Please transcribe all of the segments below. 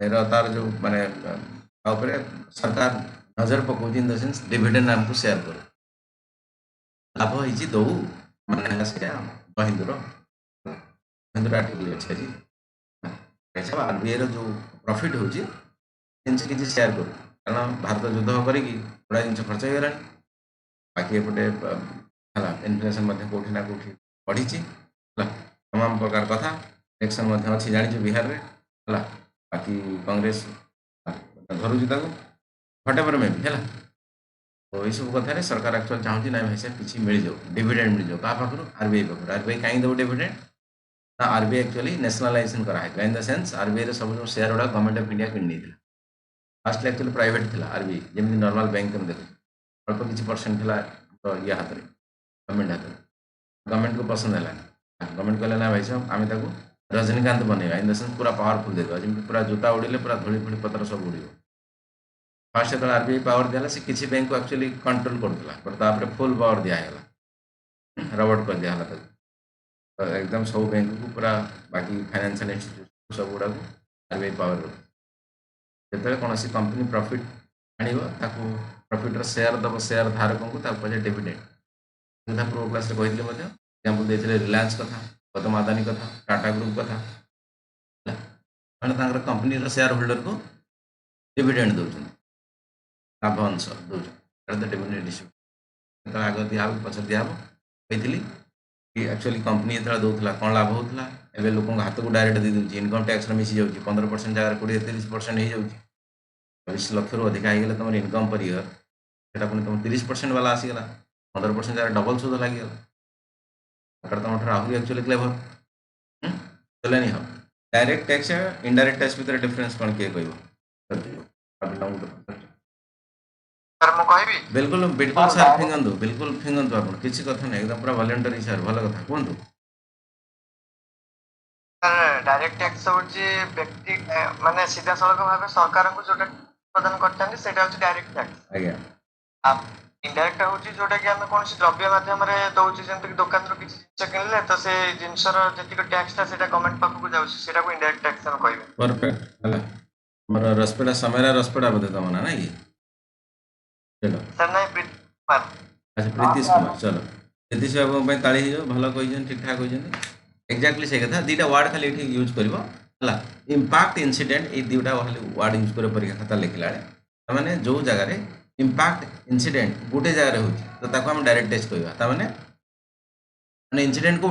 तार जो माने सरकार नजर पकाउछ इन द सेन्स डिविडेंड हमको शेयर करो लाभ होइछि दौ माने से महिंद्र महिंद्र आर्टिकल अछि जी ऐसा आरबीआई रो जो प्रॉफिट होछि जिनसे किसी शेयर करू कारण भारत युद्ध करिकी थोड़ा जिन खर्च हो गला बाकी एपटे इनफ्लेशन कौटी ना कौटी बढ़ी तमाम प्रकार कथा इलेक्शन अच्छी जानी बिहार में है बाकी कांग्रेस धरुची व्हाटएवर में भी है तो ये सब कथार सरकार एक्चुअल चाहूँ ना भाई साहब किसी मिल जाओ डिविडेंड मिल जाओ क्या पाखु आरबीआई पाखु आरबीआई कहीं दो डिविडेंड ना आरबीआई एक्चुअली नेशनलाइजेशन कराई इन द सेन्स आरबीआई सब जो शेयर गुड़ा गवर्नमेंट ऑफ इंडिया किणी फास्ट एक्चुअली प्राइवेट थी आरबीआई जमी नॉर्मल बैंक में देखो अल्प किसी परसेंट थी तो ये हाथ में गवर्नमेंट हाथ में गवर्नमेंट को पसंद है गवर्नमेंट कहला ना भाई साहब आम ताको रजनीकांत बनवा इन द सेन्स पूरा पावरफुल देदेवा जमी पूरा जोता उड़े पूरा धूली फूली पत्र सब उड़ फास्ट जो आरबीआई पावर दिला से किसी बैंक को एक्चुअली कंट्रोल करूला बट तापर फुल पावर दिगला रबर्ट कर दिगला तो एकदम सब बैंक को पूरा बाकी फाइनेंशियल इंस्टीट्यूशन सब गुड़ा आरबीआई पावर जो कौन कंपनी प्रॉफिट आण प्रॉफिट शेयर दब शेयर धारकों को पचे डिविडेंड जो पूर्व क्लास कहते एग्जाम्पल देते रिलायंस कथा गौतम अदानी कथा टाटा ग्रुप कथा मैंने कंपनी शेयर होल्डर को डिविडेंड दौरान लाभ अंश दौरान डिविडेंड डिस्ट्रीब्यूशन आग दिया पछ दिया कही कि एक्चुअली कंपनी जो दूसरा कौन लाभ होता है लोक हाथ को डायरेक्ट दे दूसरी इनकम टैक्स मिसी जाऊँगी 15% जगह 20-30% हो जाऊँगी 20 लाख रु अधिक हो तुम इनकम पर ईयर से तुम 30% वाला आसीगला 15% जगह डबल सुध लगे तुम आहरी एक्चुअली क्लेवर चलेनी हम डायरेक्ट टैक्स इनडायरेक्ट टैक्स भितर डिफरेंस कौन किए बिल्कुल बिल्कुल सर फिंगंतु बिल्कुल फिंगंतु आप किसी कथा नहीं एकदम पूरा वॉलंटरी सर भल कथा कहतु डायरेक्ट टैक्स होची व्यक्ति माने सीधा सड़क भाबे सरकार को जोटा प्रदान करछन सेटा होची डायरेक्ट टैक्स आज्ञा आप इनडायरेक्ट होची जोटा कि हम कोन सी द्रव्य माध्यम रे दउची जंत कि दुकान रो किछि जिंस किनले तो से जिंस रो जति को टैक्स ता सेटा गवर्नमेंट पाख को जाउची सेटा को इनडायरेक्ट टैक्स हम कहबे परफेक्ट हला हमर रसपेड़ा समयरा रसपेड़ा बदे तमना ना ये चलो सर नहीं प्रीति कुमार अच्छा प्रीतिश कुमार चलो प्रीतिश बाबू पे ताली हो भलो कहिजन ठीक ठाक कहिजन एक्जाक्टली से कथा दीटा वर्ड खाली एठी यूज करबो हला इंपैक्ट इंसिडेंट ए दीटा खाली वर्ड यूज करे परीक्षा खाता लिखला माने जो जगह रे इंपैक्ट इंसिडेंट गोटे जगह रे होची तो ताको हम डायरेक्ट टेस्ट कहबा त माने इंसिडेंट को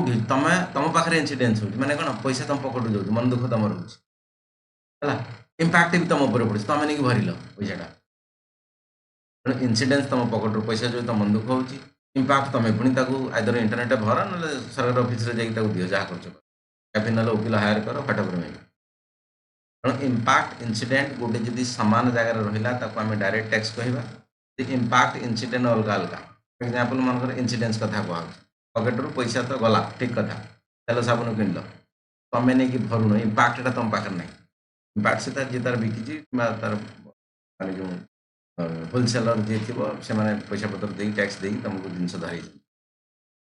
तुम पाखे इंसिडेंट हो माने कौन पैसा तुम पकड़ जाऊँ मन दुख तुम रोच है इंपैक्ट भी तुम ऊपर पड़े तुम नहीं भरल पैसाटा इनसीडेंस तुम पकेट रू पैसा जो तुम मन दुख हो इंपैक्ट तुम पुणी आइदर इंटरनेट भर ना सरकार ऑफिस रे जाकि दियो जहाँ कर कैफे ना वकिल हायर कर व्हाटएवर में तेणु इंपैक्ट इंसिडेंट गोटे जदि सामान जगार रहा आम डायरेक्ट टैक्स कहवा इंपैक्ट इंसिडेंट अलग अलग एग्जांपल मनकर इंसिडेंस कथा कह पकेट रू पैसा तो गला ठीक कथा तेल साबुन किन तुम नहीं भरुन इंपैक्टा तुम पाखे ना इंपैक्ट से जी तार बिकी तार माने जो होलसेलर जी थी से पैसा पत्र दे टैक्स दे तुमको जिनस धरी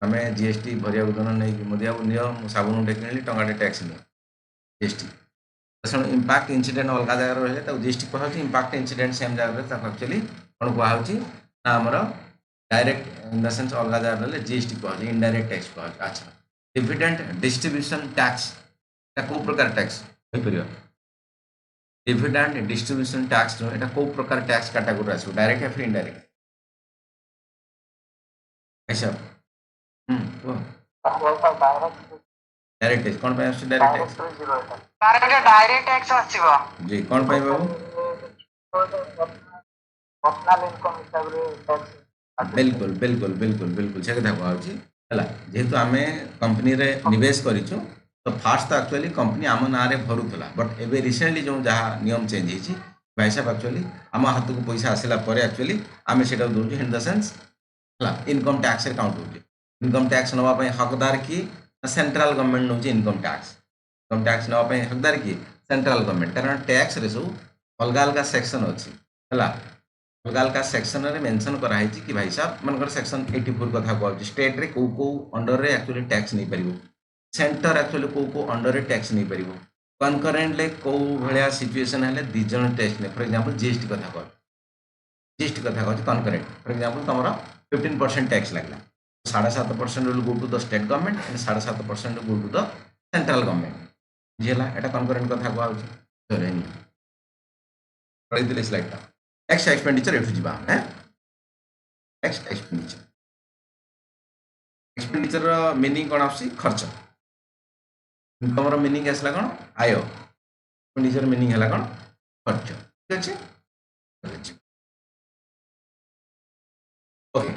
आम जीएसटी भरिया दोन नहीं मोदी बाबू नियो साबुन टे किणी टंगाटे टैक्स नियो जीएसटी तेणु इंपैक्ट इंसिडेंट अलग जगह रही जीएसटी कह इंपैक्ट इंसिडेंट सेम जगह एक्चुअली कौन कहुच्छी ना आमर डायरेक्ट इन द सेंस अलग जगह रही जीएसटी कह इनडायरेक्ट टैक्स कह अच्छा डिविडेंड डिस्ट्रीब्यूशन टैक्स कौ प्रकार टैक्स हो पार डिविडेंड डिस्ट्रीब्यूशन टैक्स एटा को प्रकार टैक्स कैटेगरी आसो डायरेक्ट या फिर इनडायरेक्ट ऐसा डायरेक्ट टैक्स कौन पे आसो डायरेक्ट टैक्स डायरेक्ट टैक्स आसीबो जी कौन पे बाबू पर्सनल इनकम हिसाब रे टैक्स बिल्कुल बिल्कुल बिल्कुल बिल्कुल से कथा कहूँ है जेहेतु आम कंपनी रे निवेश करिछु तो फास्ट तो एक्चुअली कंपनी आम ना रे भरूला बट एबे रिसेंटली जो जहाँ नियम चेंज होती भाई साहब एक्चुअली आम हाथ को पैसा आसला एक्चुअली आम से दूसरे इन द सेन्स है इनकम टैक्स काउंट हो इनकम टैक्स नापी हकदार किए सेंट्रल गवर्नमेंट नौ इनकम टैक्स नापी हकदार किए सेंट्रल गवर्नमेंट कारण टैक्स रे सब अलग अलग सेक्शन अच्छी है अलग अलग सेक्शन रे मेंशन कराई कि भाई साहब मनकर सेक्शन 84 कथा कहूँ स्टेट रे को अंडर रे एक्चुअली टैक्स नहीं पारिबो सेंटर एक्चुअली को अंडर रे टैक्स नहीं पारिबो कनकरेंटली को भलिया सिचुएशन है दी जन टेस्ट ने फॉर एग्जांपल जीएसटी कथा कह जीएसटी कथा कह कनकरेंट फॉर एग्जांपल तुम 15% टैक्स लगला 7.5% will go to the state government and 7.5% go to the central government जेला एटा कनकरेंट कथा कह होची जरेनी पढ़ी दिले स्लाइड टा टैक्स एक्सपेंडिचर एठु जिबा हैं टैक्स एक्सपेंडिचर एक्सपेंडिचर मीनिंग कोन आसी खर्च इनकम रो मीनिंग आसला कोन आय एक्सपेंडिचर मीनिंग हला कोन खर्च ठीक अछि ओके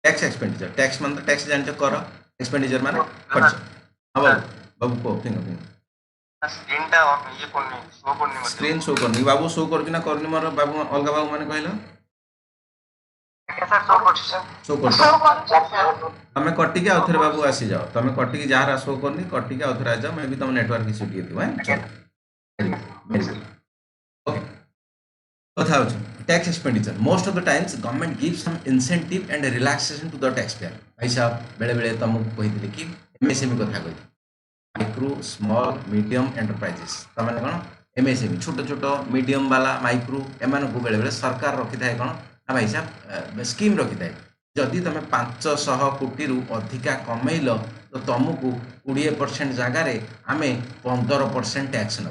टैक्स एक्सपेंडिचर टैक्स मान टैक्स जान कर एक्सपेंडिचर माने खर्च हां बाबू को थिंग स्क्रीन टा ये कोनी शो कोनी मत स्क्रीन शो करनी बाबू शो कर ना करनी मोर बाबू अलगा बाबू माने कहला सर शो करछि सर शो कर तमे कट्टी के आउथरे बाबू आसी जाओ तमे कट्टी के जहार शो करनी कट्टी के आउथरे आ जाओ मैं भी तुम नेटवर्क इश्यू दिए थी चलो ओके कथा हो tax expenditure most of the times government gives some incentive and relaxation to the tax payer भाई साहब बेले बेले तुमको कहितले कि एमएसएमई कथा कहि माइक्रो स्मॉल मीडियम एंटरप्राइजेस तमाने कोन एमएसएमई छोटो छोटो मीडियम वाला माइक्रो एमान को बेले बेले सरकार रखि थाए कोन ना भाई साहब स्कीम रखि थाए जदि तुम 500 कोटी रु अधिका कमैल तो तुमको 20% जगार आम 15% टैक्स ना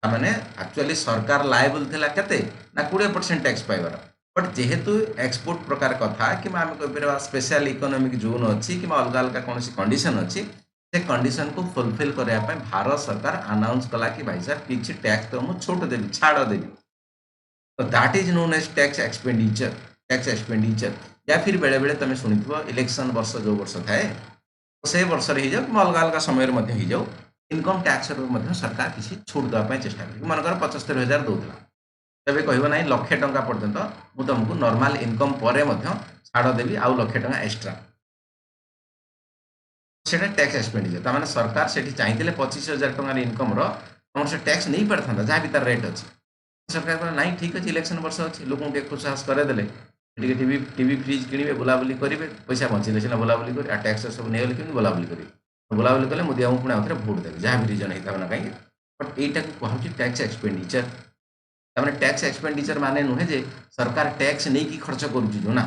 माने एक्चुअली सरकार लायबल थिला केते ना 20% टैक्स पाइबार बट जेहेतु एक्सपोर्ट प्रकार कथा कि आम कह स्पेशल इकोनॉमिक जोन अच्छी कि अलग अलग कौन कंडीशन अच्छी से कंडीशन को फुलफिल करने भारत सरकार अनाउंस कला कि भाई साहब किसी टैक्स तो मुझे छोट देवी छाड़ देवी तो that is known as tax expenditure या फिर बेले बेले तुम शुणी इलेक्शन वर्ष जो वर्ष थाए तो से वर्ष हो जाओ कि अलग अलग समय हो जाओ इनकम टैक्स सरकार किसी छूट देवाई चेष्टा कर मनकर 75,000 दौला तेरे कह ना लक्षे टंका पर्यंत मुझे तुमको नॉर्मल इनकम पर छाड़ देवी आउ लक्षे टंका एक्स्ट्रा से टैक्स एक्सपेंडिचर तार सरकार से चाहिए 25,000 टंकार इनकम तुम से टैक्स नहीं पार था जहाँ भी तार रेट अच्छी सरकार कहला नहीं ठीक अच्छे इलेक्शन वर्ष अच्छी लोक खुशहास करदे टीवी फ्रिज किणवे बुलाबुली करेंगे पैसा बचे सीना बुलाबुली कर टैक्स सब नहीं कि बुलाबुली करेंगे बुलाबुली कले मुझे आऊँ पुणी आउे भोट देवी जहाँ भी रिजन होता है ना कहीं बट यहीटा कहूँ टैक्स एक्सपेंडिचर तमें टैक्स एक्सपेंडिचर माने नुहे जे सरकार टैक्स नहीं कि खर्च करुँ ना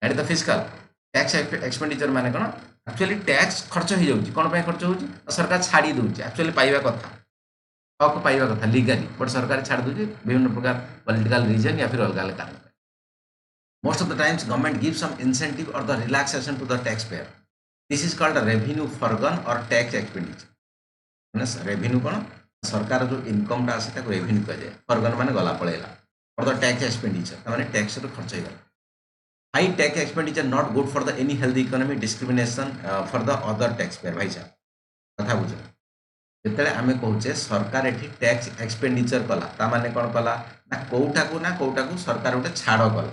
एट द फिस्काल टैक्स एक्सपेंडिचर माने कौन एक्चुअली टैक्स खर्च हो जाऊँगी कौन खर्च हो सरकार छाड़ी दूसरी एक्चुअली पाइबा कथा हक पाइबा कथा लीगाली बट सरकार छाड़ दूसरी विभिन्न प्रकार पॉलिटिकल रीजन या फिर अलग अलग कारण most of the times government give some incentive or the relaxation to the tax payer this is called revenue forgone or tax expenditure मैंने रेवेन्यू कौन सरकार जो इनकम टा आसे रेवेन्यू कह जाए फॉरगन माने गला पड़ेगा और द टैक्स एक्सपेंडिचर मैंने टैक्स खर्च हो high tax expenditure not good for the any healthy economy discrimination for the other tax payer भाई साहब कथा बुझ जिते आम कहे सरकार ये टैक्स एक्सपेंडिचर कला माने कौन कला ना कौटा को सरकार गोटे छाड़ कला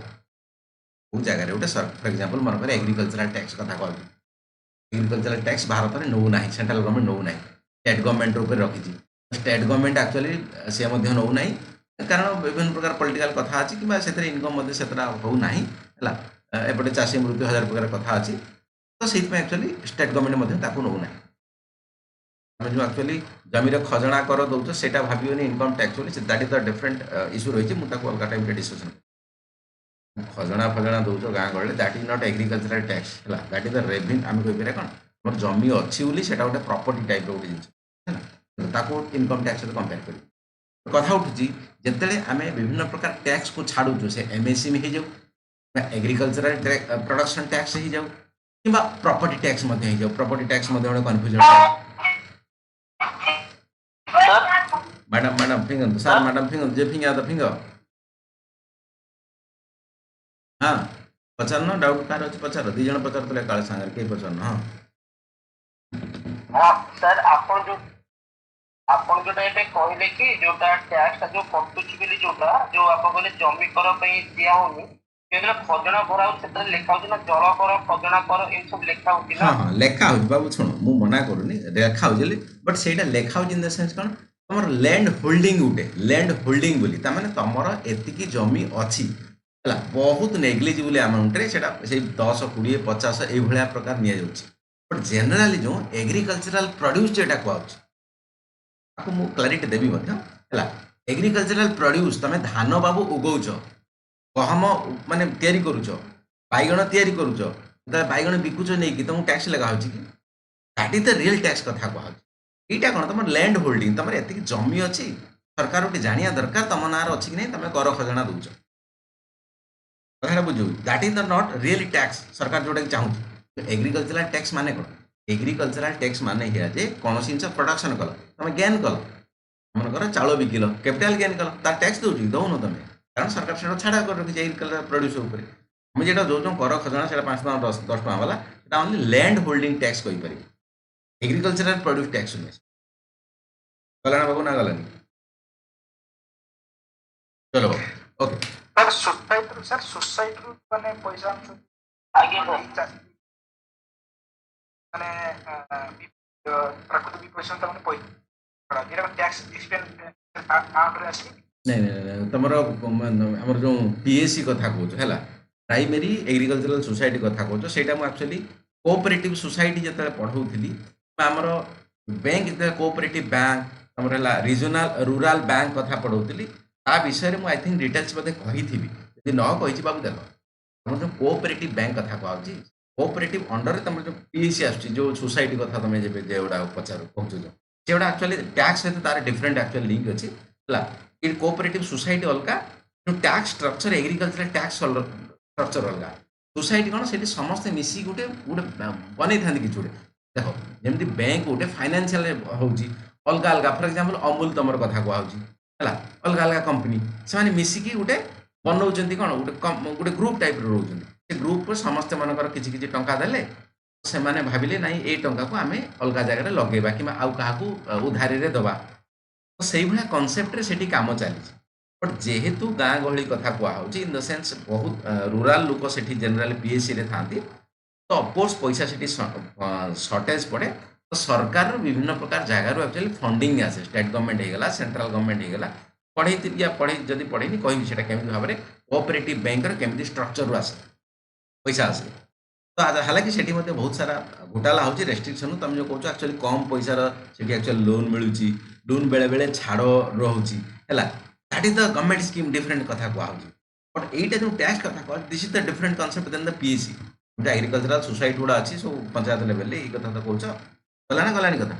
कौ जगह गोटे फॉर एग्जांपल मनकर एग्रीकल्चरल टैक्स कथा कहूँ एग्रीकल्चरल टैक्स भारत में नौ ना सेंट्रल गवर्नमेंट नौ ना स्टेट गवर्नमेंट ऊपर रखी स्टेट गवर्नमेंट एक्चुअली सी नौ ना कारण विभिन्न प्रकार पॉलिटिकल कथा अच्छी कि इनकम से होना एपटे चाषी मृत्यु 1000 प्रकार कथा अच्छी तो से एक्चुअली स्टेट गवर्नमेंट नौ ना आम जो एक्चुअली जमीर खजना कर दौच से भावन इनकम टैक्स बोली that is the different issue रही है मुझे अलग टाइम डिस्कसन खजना फजना दौच गाँ गहले that is not agricultural tax है दैट इज द रेवेन्यू आम कह कौन मोर जमी अच्छी बोली से गोटे प्रॉपर्टी टाइप रोटे जिन इनकम टैक्स कंपेयर कर कथा उठू जिते आम विभिन्न प्रकार टैक्स को छाड़ू से एमएसएमई हो जाऊ एग्रीकल्चरल प्रोडक्शन टैक्स हो जाऊ कि प्रॉपर्टी टैक्स हो प्रॉपर्टी टैक्स गोटे कन्फ्यूजन मैडम मैडम फिंग सर मैडम फिंग जे फिंगा तो फिंग हाँ पचार डाउट कार अच्छे पचार दीज पचार काले सांगे कहीं पचार हाँ हाँ सर आपन जो कहले कि जोटा टैक्स जो कटुची बोली जोटा जो आप कहले जमी कर दिया होनी केवल खजना भरा से लिखा हो ना जल कर खजना कर इन सब लिखा हो ना हाँ हाँ लेखा हो बाबू शुण मु मना करूनी लेखा हो बट सेटा लेखा हो इन द सेंस कौन तुम तुम लैंड होल्डिंग गुटे लैंड होल्डिंग बोली तार तुमर एतिकी जमी अच्छी है बहुत नेग्लिजिबल अमाउंट रे सेटा से 10 20 50 ये प्रकार नि बट जेनराली जो एग्रीकल्चरल प्रोड्यूस जेटा कहूँ आपको मु क्लारिटी देवी है एग्रीकल्चरल प्रोड्यूस तुम धान बाबू उगौच गहम माने तैयारी करुच बैगण तैयारी करुच बैगण बिकुच नहीं तुमको टैक्स लगा कि that is the real tax कथा कहूँ यहाँ कौन तुम लैंड होल्डिंग तुम एति जमी अच्छी सरकार गोटे जाना दरकार तुम ना अच्छी कि नहीं तुम कर खजाना दौच कथा बुझ that is the not really tax सरकार जोटा कि चाहूँ एग्रीकल्चरल टैक्स माने कौन एग्रीकल्चरल टैक्स माने हिया जे कौन जिन प्रोडक्शन कल तुम गेन कल मनकर चाउल बिकिल कैपिटाल गेन कल तार टैक्स दौर दौन तुम कारण सरकार से छाड़ा कर रखी एग्रीकल्चर प्रोड्यूस उपर तुम जो दौन कर खजना से 5 टका 10 टका वाला ओनली लैंड होल्डिंग टैक्स कहीपर एग्रीकल्चरल प्रोड्यूस टैक्स नुहे गलाना बाबू ना गलानी चलो ओके सर सोसाइटी माने पैसा आगे माने प्राकृतिक विपरीत माने पैसा जेरा टैक्स एक्सपेंस आउट रे आसी नहीं तुम आमर जो पीएससी कथा कौच है प्राइमेरी एग्रीकल्चरल सोसाइटी कथा कौच से एक्चुअली कोऑपरेटिव सोसाइटी जिते पढ़ाऊली आमर बैंक जिते कोऑपरेटिव बैंक तुम है रिजनल रूराल बैंक कथा पढ़ाऊली ता विषय में आई थिंक डिटेल्स बोधे कही थी न कही बाबू देख तुम जो कोऑपरेटिव बैंक कथा कहूँ कोऑपरेटिव अंडर तुम जो पीएससी आस जो सोसाइटी कथा तुम जोड़ा पचार कहूँ जो सेगुड़ा एक्चुअली टैक्स सहित तार डिफरेंट एक्चुअली लिंक अच्छी है कोऑपरेटिव सोसाइटी अलग जो tax structure agricultural tax structure अलग सोसाइटी कौन से समस्ते मिसी गोटे गोटे बनई था कि गोटे देख जमी बैंक गोटे फाइनान्शियल हूँ अलग अलग फॉर एग्जांपल अमूल तुम कथा कहूँ है अलग अलग कंपनी से मिसिकी गोटे बनाऊँ कौन गोटे गोटे ग्रुप टाइप रोचे से ग्रुप समस्ते मनकर किसी टंका देले से मैंने भाविले ना ये टंका को आम अलग जगह लगेगा कि आउ क्या उधारी दबा तो से भाया कनसेप्ट से कम चली बट जेहेतु गाँ गहली कथा कहुच्छी इन द सेन्स बहुत रूराल लोक से जेनराल पीएससी रे था तो अफकोर्स पैसा से सर्टेज पड़े तो सरकार विभिन्न प्रकार जगार एक्चुअली फंडिंग आसे स्टेट गवर्नमेंट होगा सेंट्रल गवर्नमेंट होगा पढ़े या पढ़े जदि पढ़ेनी कहि केमी भाव में कोऑपरेटिव बैंक केमी स्ट्रक्चर आसे पैसा आसे तो हालांकि सेठी मध्य बहुत सारा घोटाला होची रेस्ट्रिक्शन तुम जो कहो एक्चुअली कम पैसार से एक्चुअली लोन मिलूची लोन बेले बेले छाड़ रोची है that is the government scheme different कथा कहूँ बट यहीटा जो टैक्स कथा कह this is the different concept then the PSC जो एग्रीकल्चरल सोसाइटी गुड़ा अच्छी सब पंचायत लेवल ये कथा तो कौच गला ना गलानी कथा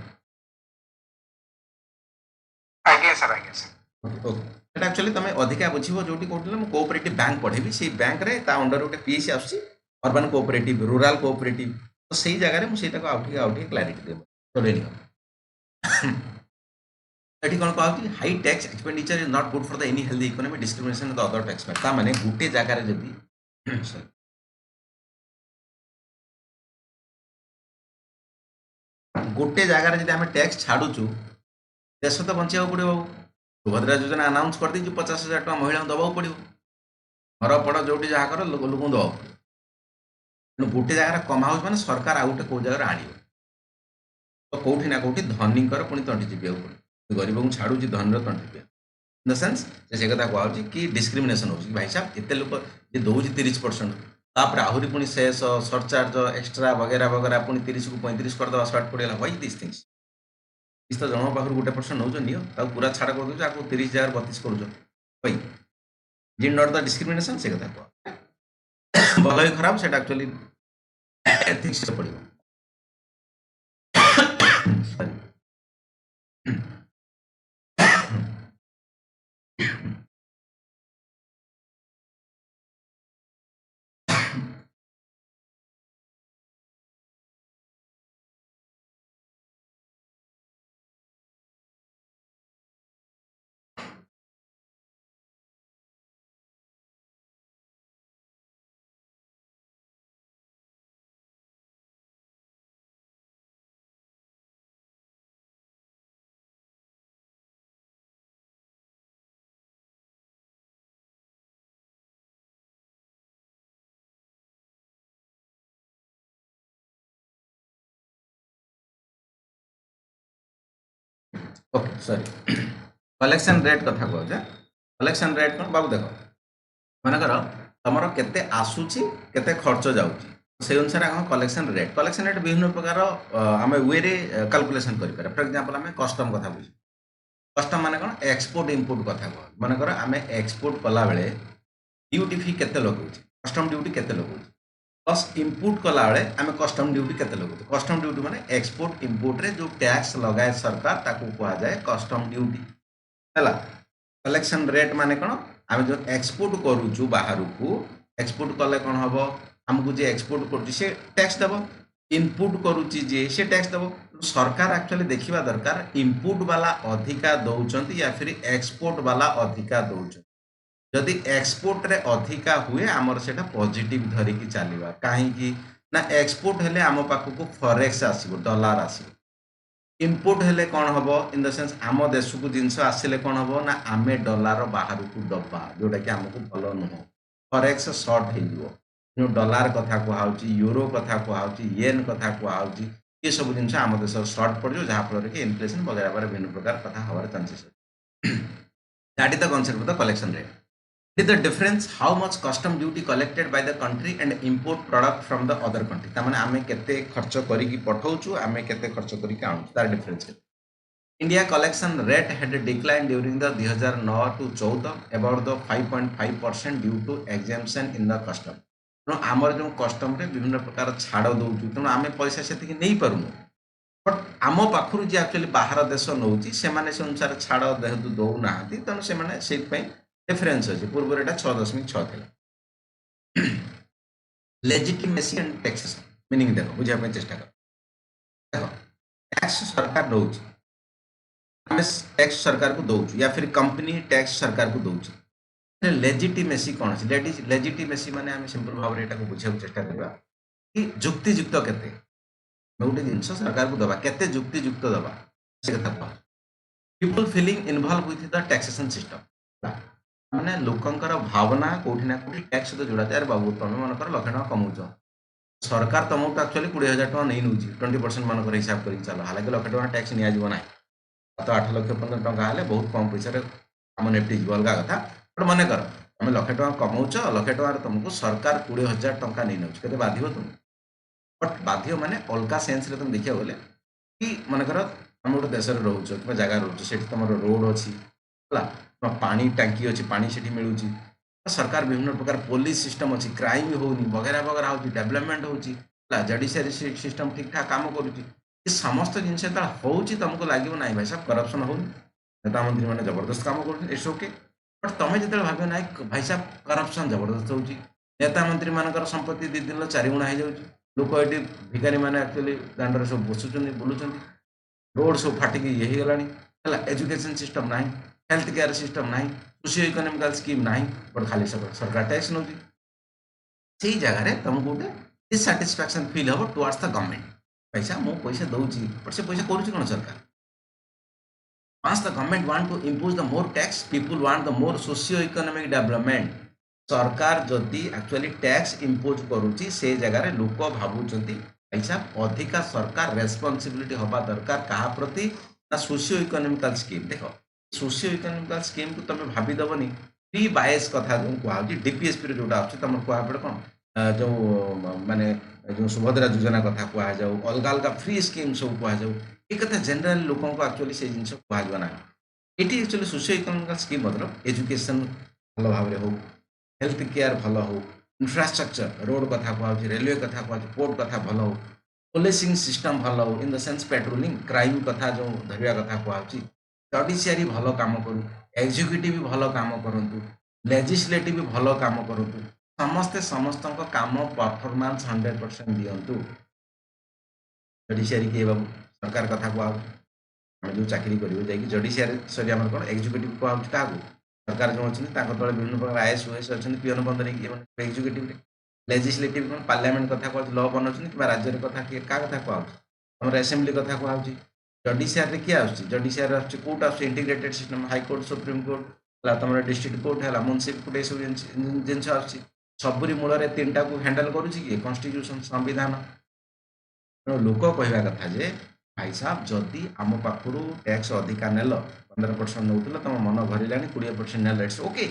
आगे सर ओके ओके एक्चुअली तुम अधिका बुझे जो कहते मुझे कोऑपरेटिव बैंक पढ़ेबी से बैंक रे ता अंडर गोटे पीएससी आसुची अर्बन कोऑपरेटिव रूराल कोऑपरेटिव तो सही जगह मुझे आउटे क्लारिटी देव चलो ये कौन कहूँ high tax expenditure is not good for the any healthy economy discrimination the other tax ता माने गोटे जगार जदि गोटे जगार जदि आम टैक्स छाड़ुचु देश तो बचा पड़ो सुभद्रा योजना अनाउंस कर दी 50,000 टका महिला दबाक पड़ो घर पड़ जो जहाँ कर लोक दबाक पड़ो तेणु गोटे जगार कमाऊँ मैंने सरकार आउ गोटे कौ जगह आण तो कौटी ना कौटी धनीकर पुणी तंटी चिपिया पड़ो गरीब को छाड़ू धनी तंटी इन द सेन्स से कथा कहूँ कि डिस्क्रिमिनेशन हो भाई साहब एत लोक जी दौर 30% तापर आहरी पुणी शेष सरचार्ज एक्सट्रा वगैरह वगैरह पुणी 30 को 35 करदे स्टार्ट पड़ा वाई दिस थिंग्स इस तो जन पाखर 1% नौ नियो पूरा छाड़ कर दो आपको 30 जगह 32 कर जी नॉट द डिस्क्रिमिनेशन से कथा कह भल खराब से एक्चुअली एथिक्स पड़ो ओके सॉरी कलेक्शन रेट कथा कहूँ कलेक्शन रेट कौन बाबू देख मनकर तुम केते आसूची केते खर्च जाऊँगी से अनुसार आम कलेक्शन रेट विभिन्न प्रकार आम वे कैलकुलेसन कर फॉर एग्जांपल आम कस्टम कथा बुझ कस्टम माने कौन एक्सपोर्ट इनपुट कथा कह मनकर आम एक्सपोर्ट कला बेले ड्यूटी फी केते लगौछ कस्टम ड्यूटी केते लगौछ प्लस इनपुट कला बेले आम कस्टम ड्यूटी केते लगौछ कस्टम ड्यूटी माने एक्सपोर्ट इनपुट रे जो टैक्स लगाए सरकार ताकू कहा जाए कस्टम ड्यूटी है कलेक्शन रेट माने कौन आम जो एक्सपोर्ट करूँ बाहर को एक्सपोर्ट कले कौन हम आमको जी एक्सपोर्ट कर टैक्स देव इनपुट करुच्ची जे से टैक्स देव सरकार एक्चुअली देखा दरकार इनपुट वाला अधिका दौरान या फिर एक्सपोर्ट वाला अधिका दौरान जदि एक्सपोर्ट रे अधिका हुए आमर से पॉजिटिव धरिकी चलवा कहीं ना एक्सपोर्ट हेले आम पाखक फॉरेक्स आसो डॉलर आसो इनपुट हेले कौन हम इन द सेंस आम देश को जिनस आसिले कौन हम ना आम डॉलर बाहर को दबा जोटा कि आमको भल नुह फॉरेक्स सर्ट हो डॉलर कथा कहुच्छी यूरो कथा कहुच्छी येन कथा कहुच्छी ये सब जिन आम देश सर्ट पड़ जहाँफल कि इनफ्लेशन वगैरह वगैरह भिन्न प्रकार कथा हमारे chances that is the concept of the collection rate is the difference how much custom duty collected by the country and import product from the other country तामाने आमे केते खर्च करी की पठाउछु आमे केते खर्च करी के आउछु तार difference India collection rate had declined during the 2009 to 14 about the 5.5% due to exemption in the custom तेणु आमर जो कस्टम रे विभिन्न प्रकार छाड़ दउछु तेणु आमे पैसा सेति नै पारुनु बट आम पाखरु जे एक्चुअली बाहर देश नउची से माने से अनुसार छाड़ देहतु दउ नाहंती तेणु से माने सेति पई डिफरेंस अच्छे पूर्व एटा 6.6 था लेजिटिमेसी एंड टैक्सेशन मीनिंग देखो बुझा चेष्टा कर देखो टैक्स सरकार दौ टैक्स सरकार को दौ या फिर कंपनी टैक्स सरकार को दौ लेजिटिमेसी कौन अच्छे लेजिटिमेसी माने आम सिंपल भाव में बुझा चेष्टा करवा कि जुक्तियुक्त केते गोटे जिनस सरकार को दबा केते जुक्तियुक्त दबा से कथा कह people feeling involve with the taxation system माने लोकंकर भावना कोठी ना कोठी टैक्स तो जोड़ा जाए बाबू तुम मनकर लक्ष टका कमाउच सरकार तुमको एक्चुअली 20,000 टका नहीं नौची 20% मानकर हिसाब कर चल हालांकि लक्ष टका टैक्स निजी ना तो 8 लाख 15 टका हेल्ले बहुत कम पैसा आम निपटी जीव अलग कथा बट मन कर तुम लक्ष टका कमाउच लक्ष टकर तुमको सरकार 20,000 टका नहीं नौच के बाध्य तुम बट बाध्य माने अलग सेन्स तुम देखा गले कि मनकर तुम गोटे देश रोच कि जगह रोच से तुम रोड अच्छी पानी टांकी अच्छी पानी से मिलूँ सरकार विभिन्न प्रकार पुलिस सिस्टम अच्छी क्राइम होनी वगैरह वगैरह हो डेवलपमेंट हो जुडिशियरी सिस्टम ठीक ठाक काम करुच्ची समस्त जिन हो तुमको लगे ना भाई साहब करप्शन हो नेता मंत्री मैंने जबरदस्त काम कर ओके बट तुम जो भाव ना भाई साहब करप्शन जबरदस्त हो नेता मंत्री मान संपत्ति 2 दिन 4 गुणा हो जाए लोक ये भिखारी मैंने एक्चुअली दांडर सब बसुँच बुलूँ रोड सब फाटिकी ये गला एजुकेशन सिस्टम ना हेल्थ केयर सिस्टम ना सोशियो इकोनॉमिकल स्कीम ना बट खाली सरकार टैक्स नौ से जगह तुमको गोटे डिससाटिस्फैक्शन फील हम टुवर्ड्स द गवर्नमेंट पैसा मो पैसा दूसरी बट से पैसा करुच्ची कौन सरकार once the government want to impose the more tax people want the more socio economic development सरकार जदि एक्चुअली टैक्स इम्पोज करुच्ची से जगह लोक भावुंट पैसा अधिका सरकार रेस्पॉन्सिबिलिटी हवा दरकार क्या प्रति ना सोशियो इकोनॉमिकल स्कीम देख सोशियो इकोनॉमिकल स्कीम को तुम भावीदबनी फ्री बायस कथा जो कहुच्छी डीपीएसपी जोटा अच्छे तुम कहपड़े कौन जो माने जो सुभद्रा योजना कथा कहु अलग अलग फ्री स्कीम सब कहु ये कथा जनरल लोक एक्चुअली से जिन कहना ये एक्चुअली सोशियो इकोनॉमिकल स्कीम मतलब एजुकेशन भल भाव हो हेल्थ केयर भल हो इंफ्रास्ट्रक्चर रोड कथा कहु रेलवे कथा कहु पोर्ट कथा भल हो पुलिसिंग सिस्टम भल हो इन द सेंस पेट्रोलिंग क्राइम कथा जो धरवा कथा कहु जुडिशियरी भल काम करूँ एग्जीक्यूटिव भल काम करूँ लेजिस्लेटिव भल काम करूँ समस्ते समस्त काम परफॉर्मेंस 100% दिंतु जुडिशियरी किए बाबू सरकार कथा कहु जो चाकरी कर जुडिशियरी सरी आम कौन एग्जीक्यूटिव कहु क्या सरकार जो अच्छे तले विभिन्न प्रकार आईएएस ओएस अच्छे पीएन बंद नहीं एग्जीक्यूटिव लेजिस्लेटिव कौन पार्लियामेंट कथा कहु ल बनाऊँ कि राज्य कथा किए क्या कथा कहु असेंबली कथा कहु जुडिशियरी किए जुडिशियरी आसोट आस इंटीग्रेटेड सिस्टम हाईकोर्ट सुप्रीमकोर्ट तुम डिस्ट्रिक्ट कोर्ट है मुनसिप कोर्ट सब जिन सबुरी मूल 3टा को हैंडल करुच्ची कन्स्टिट्यूशन संविधान लोक कहवा कथा जे भाई साहब जदि आम पाखु टैक्स अधिका नेल 15% नौला तुम मन भरला 20% नेल इट्स ओके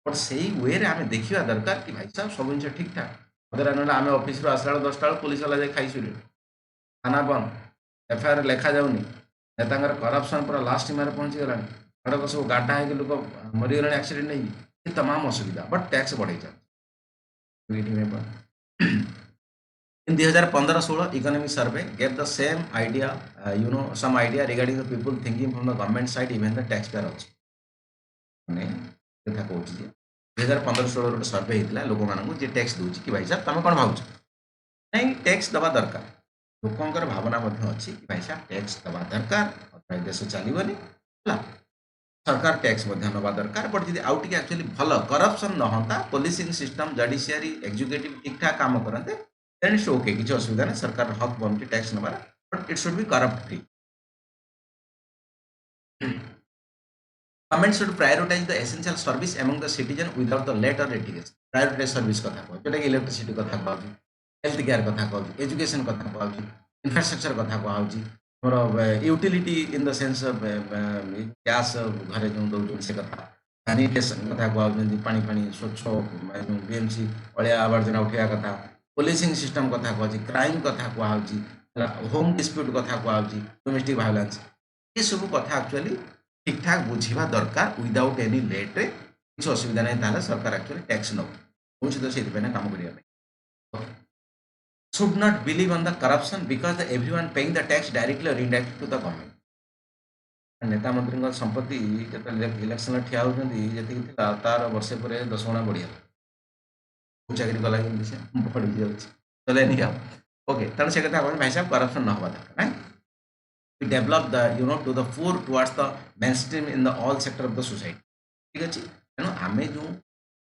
बट से वे आम देखा दरकार कि भाई साहब सब जिन ठीक ठाक मत ना आम ऑफिस आसला 10टा पुलिस वाला जाए खाई थाना बंद एफआईआर लिखा जाऊनी नेता करप्शन पूरा लास्ट सीमार पहुंची गलानी सड़क सब गाढ़ा है लोक मरीगला एक्सीडेंट नहीं ये तमाम असुविधा बट टैक्स बढ़े In 2015-16 economic survey gave the same idea, some idea regarding the people thinking from the government side, even the taxpayer also. मैंने कथा कहूँ जे 2015-16 गोटे सर्वे होता लोक मानू जी टैक्स दूसरी कि भाई साहब तुम कौन भाव नहीं टैक्स दवा दरकार लोकंर भावना अच्छी कि भाई साहब टैक्स दवा दरकार देश चलनी सरकार टैक्स नवा दरकार बट जी आउ टे एक्चुअली भल करप्शन न होता पोलिसिंग सिस्टम जडिशियरी एग्जीक्यूटिव ठीक ठाक काम करते देन इट्स ओके किसी असुविधा नहीं सरकार हक बनती टैक्स नबार but it should be corrupt free government should prioritize the essential service among the citizen without the late or litigation prioritize service कथा कहूँ जोटा कि इलेक्ट्रिसिटी कथा कहूँ हेल्थ केयर कथा कहूँ एजुकेशन कथा कहूँ इंफ्रास्ट्रक्चर कथा कहूँ मोर utility in the sense gas घरे जो दौर से कथा सानिटेशन कथा कहते पानी पानी स्वच्छ बीएमसी अलिया आवर्जना उठा कथा पुलिसिंग सिस्टम कथा कहूँ क्राइम कथा कहूँ होम डिस्प्यूट कथा कहूँ डोमेस्टिक भायोलेंस ये सब कथा एक्चुअली ठीक ठाक बुझा दरकार विदाउट एनी लेट रे किसी असुविधा नहीं सरकार एक्चुअली टैक्स नौ मुझे तो से काम करने should not believe on the corruption because the everyone paying the tax directly or indirectly to the government. नेता मंत्री संपत्ति इलेक्शन ठिया होती तार वर्षे पर 10 गुणा बढ़िया चाकरी कला बढ़ी जाऊँ चले नहीं ओके तेणु से कथा भाई साहब करप्शन न हवा दरकार ना develop the two the four towards the main stream in the all sector of the society ठीक अच्छे तेणु आम जो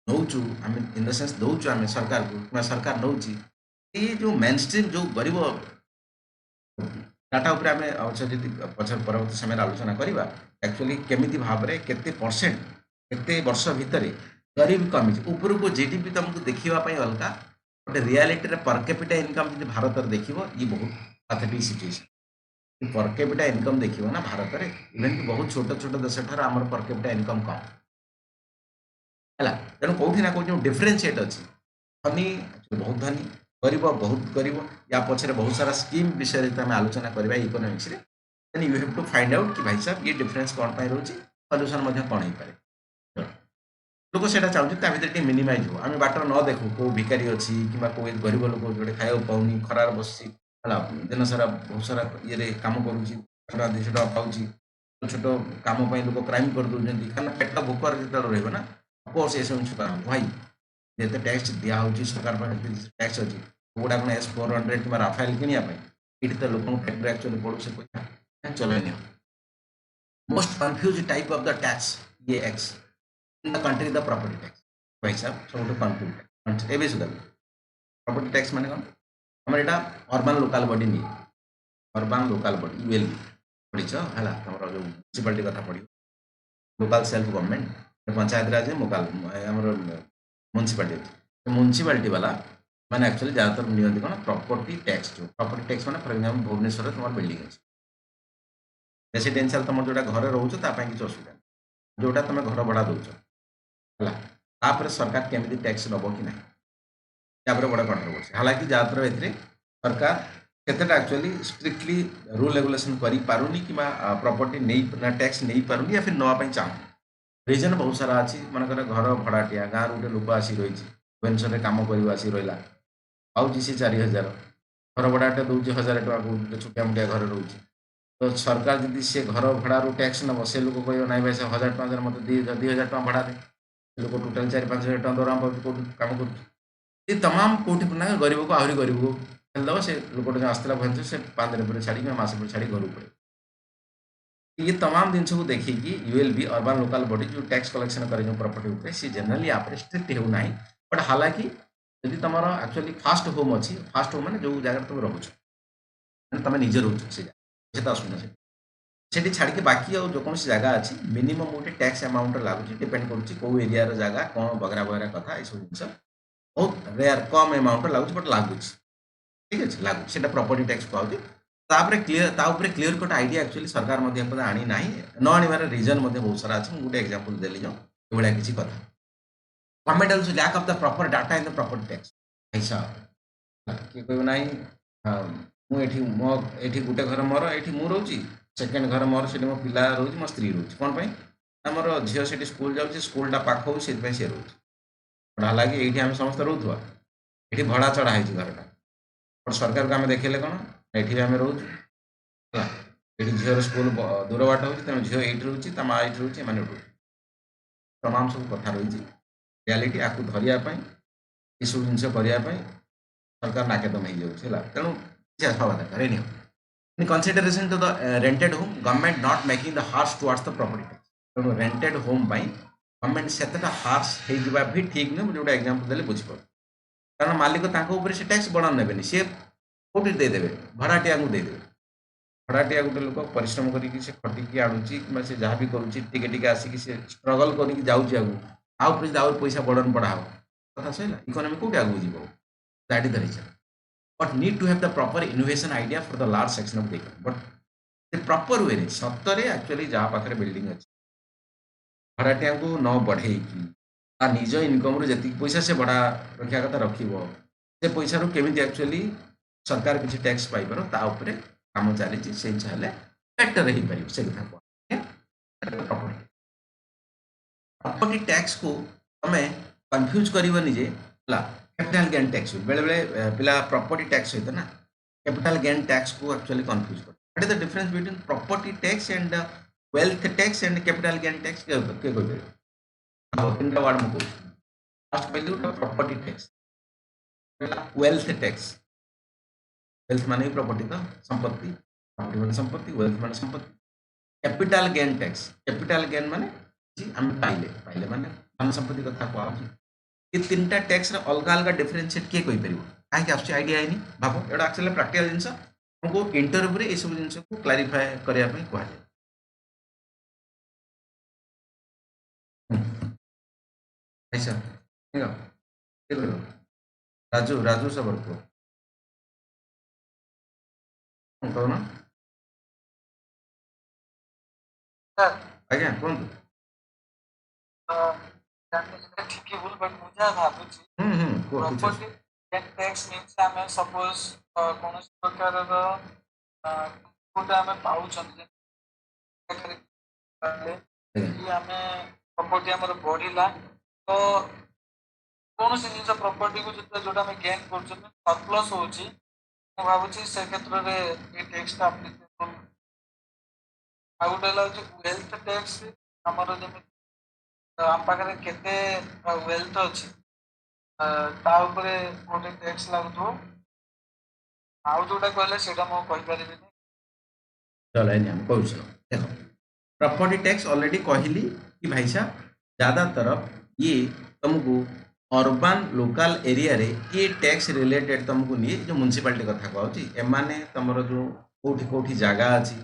नौचु आम इन द सेन्स दौचु आम सरकार को सरकार नौ ये जो मेन स्ट्रीम जो गरीब डाटा उपर आम पचर परवर्त समय आलोचना करवा एक्चुअली केमी भाव में केते परसेंट केते वर्ष भितर गरीब कमी ऊपर को जीडीपी तुमको देखापी अलग गोटे रियालीटी पर कैपिटा इनकम जो भारत में देख ये बहुत pathetic situation per capita income देखिए ना भारत में इवेन कि बहुत छोट छोट देश ठार आम पर कैपिटा इनकम कम है तेणु कौटी ना कौन डिफरेन्सीएट अच्छी धनी बहुत धनी गरीब बहुत गरीब या पछरे बहुत सारा स्कीम विषय आम आलोचना करवा इकोनॉमिक्स रे then you have to find out कि भाई साहब ये डिफरेंस कौन पाई रोची सॉल्यूशन कौन हो पारे लोक से चाहते भितर मिनिमाइज हो आम बाटर न देखू कौ भिकारी अच्छी कि गरीब लोक जोटे खाया पाऊनी खरार बस दिन सारा बहुत सारा ये कम कर 200 टका पाँच छोट कम लोक क्राइम कर दूसरी कारण पेट भोकर जो रहा अफकोर्स ये सब भाई जिते टैक्स दिखाई सरकार टैक्स अच्छी गुड़ा कौन S400 कि राफेल किनापी ये तो लोक पेट एक्चुअली पड़ू से पैसा चलनी most confuse type of the tax ये एक्स in the country the property tax भाई साहब सब कन्फ्यूज टैक्स ए सुधा प्रॉपर्टी टैक्स माने कौन आम यहाँ अर्बान लोकाल बॉडी नहीं अर्बान लोकाल बॉडी ULB पढ़ीच है तुम जो म्यूनिसिपालिटी कथा पढ़ local self government panchayat raj मोकाल म्यूनिसिपालिटी वाला मैंने एक्चुअली ज़्यादातर नियंती कौन प्रॉपर्टी टैक्स जो प्रॉपर्टी टैक्स मैंने फॉर एग्जांपल भुवनेश्वर तुम बिल्डिंग अच्छे रेसिडेंशियल तुम जोटा घर रोच किसी असुविधा जोटा तुम घर भड़ा दौच है सरकार केमी टैक्स नब कि ना यापर बड़ा कंट्रोवर्सी हालांकि ज़्यादातर ए सरकार केतेटा एक्चुअली स्ट्रिक्टली रूल रेगुलेशन कर पारुनी कि प्रॉपर्टी नहीं टैक्स नहीं पारुनी या फिर नवाई चाहूँ रिजन बहुत सारा अच्छी मनकर घर भड़ाटिया गाँव गोटे लोक आसी रही भुवनेश्वर कम कर आसी रहा आउे सी 4000 घर भड़ाटे दूसरी 1000 टका छोटिया मोटिया घर रोचे तो सरकार जदि सी घर भड़ारू टैक्स नब से लोक कह ना भाई से 1000 टका मत 2000 टका भड़ा दे लोक टोटाल 4-5 हजार टका दरमा पाँच कौट कम कर तमाम कौटी ना गरीब को आहरी गरीब को खेलदेव से लोक जो आसला भुवनेश्वर से 5 दिन पर छाड़ी मस पर छाड़ी घर पड़े ये तमाम जिन को देखिए ULB अर्बान लोकाल बॉडी जो टैक्स कलेक्शन करे जो प्रॉपर्टी ऊपर सी जनरली आप स्ट्रिक्ट होना बट हालांकि यदि तुम एक्चुअली फास्ट होम अच्छी फास्ट होम मैंने जो जगह तुम रोच तुम निजे रोच से असुविधा से छाड़ी बाकी जो कौन जगह अच्छी मिनिमम गोटे टैक्स अमाउंट लगुच डिपेंड करो एरिया जगह कौन बगरा बगरा कथा ये सब जिन बहुत रेयर कम अमाउंट लगुच बट लगुच ठीक अच्छे लगुच प्रॉपर्टी टैक्स कहूँ तापर क्लीयर कट आइडिया एक्चुअली सरकार आनी ना न आनिबार रीजन बहुत सारा अच्छे मुझे एग्जांपल देली जो ये किसी कथा government also lack of the proper data in the proper tax ऐसा किए कह ना मुझे मो ये गोटे घर मोर ये मु रोची सेकेंड घर मोर से मो पिला रोच मो स्त्री रोच कौन मोर झील से स्कूल जाऊँगी स्कूलटा पाख हो सी रोच पढ़ा लगे ये आम समस्त रोथुआ ये भड़ा चढ़ा है घरटा बट सरकार को आम देखेले कौन ये आम रोचु ये झीर स्कूल दूर बाट हो तेणु झील ये रोचे ता माँ ये रोचे मैंने रोच तमाम सब कथा रही रियालीटी आपको धरियापी ये सब जिन करने सरकार नाकेदम हो जाए तेणु किसी हवा दरकार any in consideration to the rented home government not making the harsh towards the property tax तेणु रेंटेड होम गवर्नमेंट से हार्स हो भी ठीक नुह मुझे गोटे एग्जांपल देले बुझीपार कारण मालिक से टैक्स बड़ा ने सी कौटी देदेवे भड़ाटिया को देदेवे भड़ाटिया गोटे लोक परिश्रम करके खटिकी आणुची कि से जहाँ भी करुच्चे आसिक स्ट्रगल करके जाऊँ पैसा बर्डन बढ़ाओ कथा सही इकोनॉमी कौटी आगू जीव that is the reason but need to have the proper innovation idea for the large section of the economy but proper way सतरे एक्चुअली जहाँ पाखे बिल्डिंग अच्छे भड़ाटिया को न बढ़े निज इनकम रू जी पैसा से भड़ा रखा कथा रखिबो से पैसा रू केमिति एक्चुअली सरकार किसी टैक्स पाइपर ताऊपर काम चली से चाहे बेटर हो पार से कथा प्रॉपर्टी टैक्स को तुम कन्फ्यूज करनी जे कैपिटल गेन टैक्स बेले बेले पिला प्रॉपर्टी टैक्स सहित ना कैपिटल गेन टैक्स को एक्चुअली कन्फ्यूज कर what is the difference between property tax and wealth tax and capital gain tax के कोई तीन वार्ड में कहूँ फर्स्ट पहले property tax wealth tax wealth माने प्रॉपर्टी तो संपत्ति प्रॉपर्टी माने संपत्ति वेल्थ माने संपत्ति capital gain tax capital gain माने आम पाइले पाइले माने धन संपत्ति कथा कहूँ ये तीन टैक्स अलग अलग डिफरेन्सीएट किए कहीपर कहीं आस आइडिया है भाव एटा एक्चुअली प्रैक्टिकल जिनस हमको इंटरव्यू ये सब जिन को क्लारिफाए करने कहुए ऐसा राजू राजू सबर को कहना आज्ञा कहतु ठीक भूल बट मुझे भावुची प्रॉपर्टी टैक्स मीन्स आमे सपोज कौन प्रकार आमे पाउछन आमे प्रॉपर्टी हमर बढ़िला तो कौन सी जिन प्रॉपर्टी को जो गेन कर सरप्लस हो भावुची से क्षेत्र में टैक्सटा आप्लिकेबल आ गोटे वेल्थ टैक्स आमर जमी आम पाखे केते वेल्थ अच्छी गोटे टैक्स लगुव आउ जोटा कहले सेटा मु कहि परिबे चलो हम कहूँ देख प्रॉपर्टी टैक्स ऑलरेडी कहली कि भाई साहब ज़्यादातर ये तुमको अर्बन लोकल एरिया रे ये टैक्स रिलेटेड तुमको नहीं जो म्युनिसिपालिटी कथा कहूँ एमाने तुम जो कौटी कौटी जगह अच्छी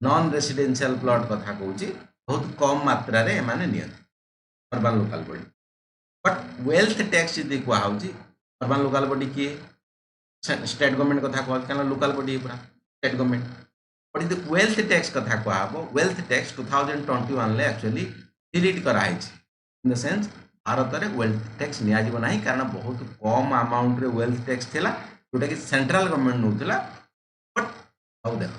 नॉन रेसिडेंशियल प्लॉट कथा कहूँ बहुत कम मात्रा रे एमाने नियंती urban local body but wealth tax जी कहुँ अर्बन लोकल बॉडी किए स्टेट गवर्नमेंट कथा कह क्या लोकल बॉडी पूरा स्टेट गवर्नमेंट बट यदि वेल्थ टैक्स कथा कहब वेल्थ टैक्स 2021 एक्चुअली डिलीट कराई इन द सेंस भारत में वेल्थ टैक्स नियाजिब नहीं कारण बहुत कम अमाउंट रे वेल्थ टैक्स थिला जोटा कि सेंट्रल गवर्नमेंट नौला बट आउ देख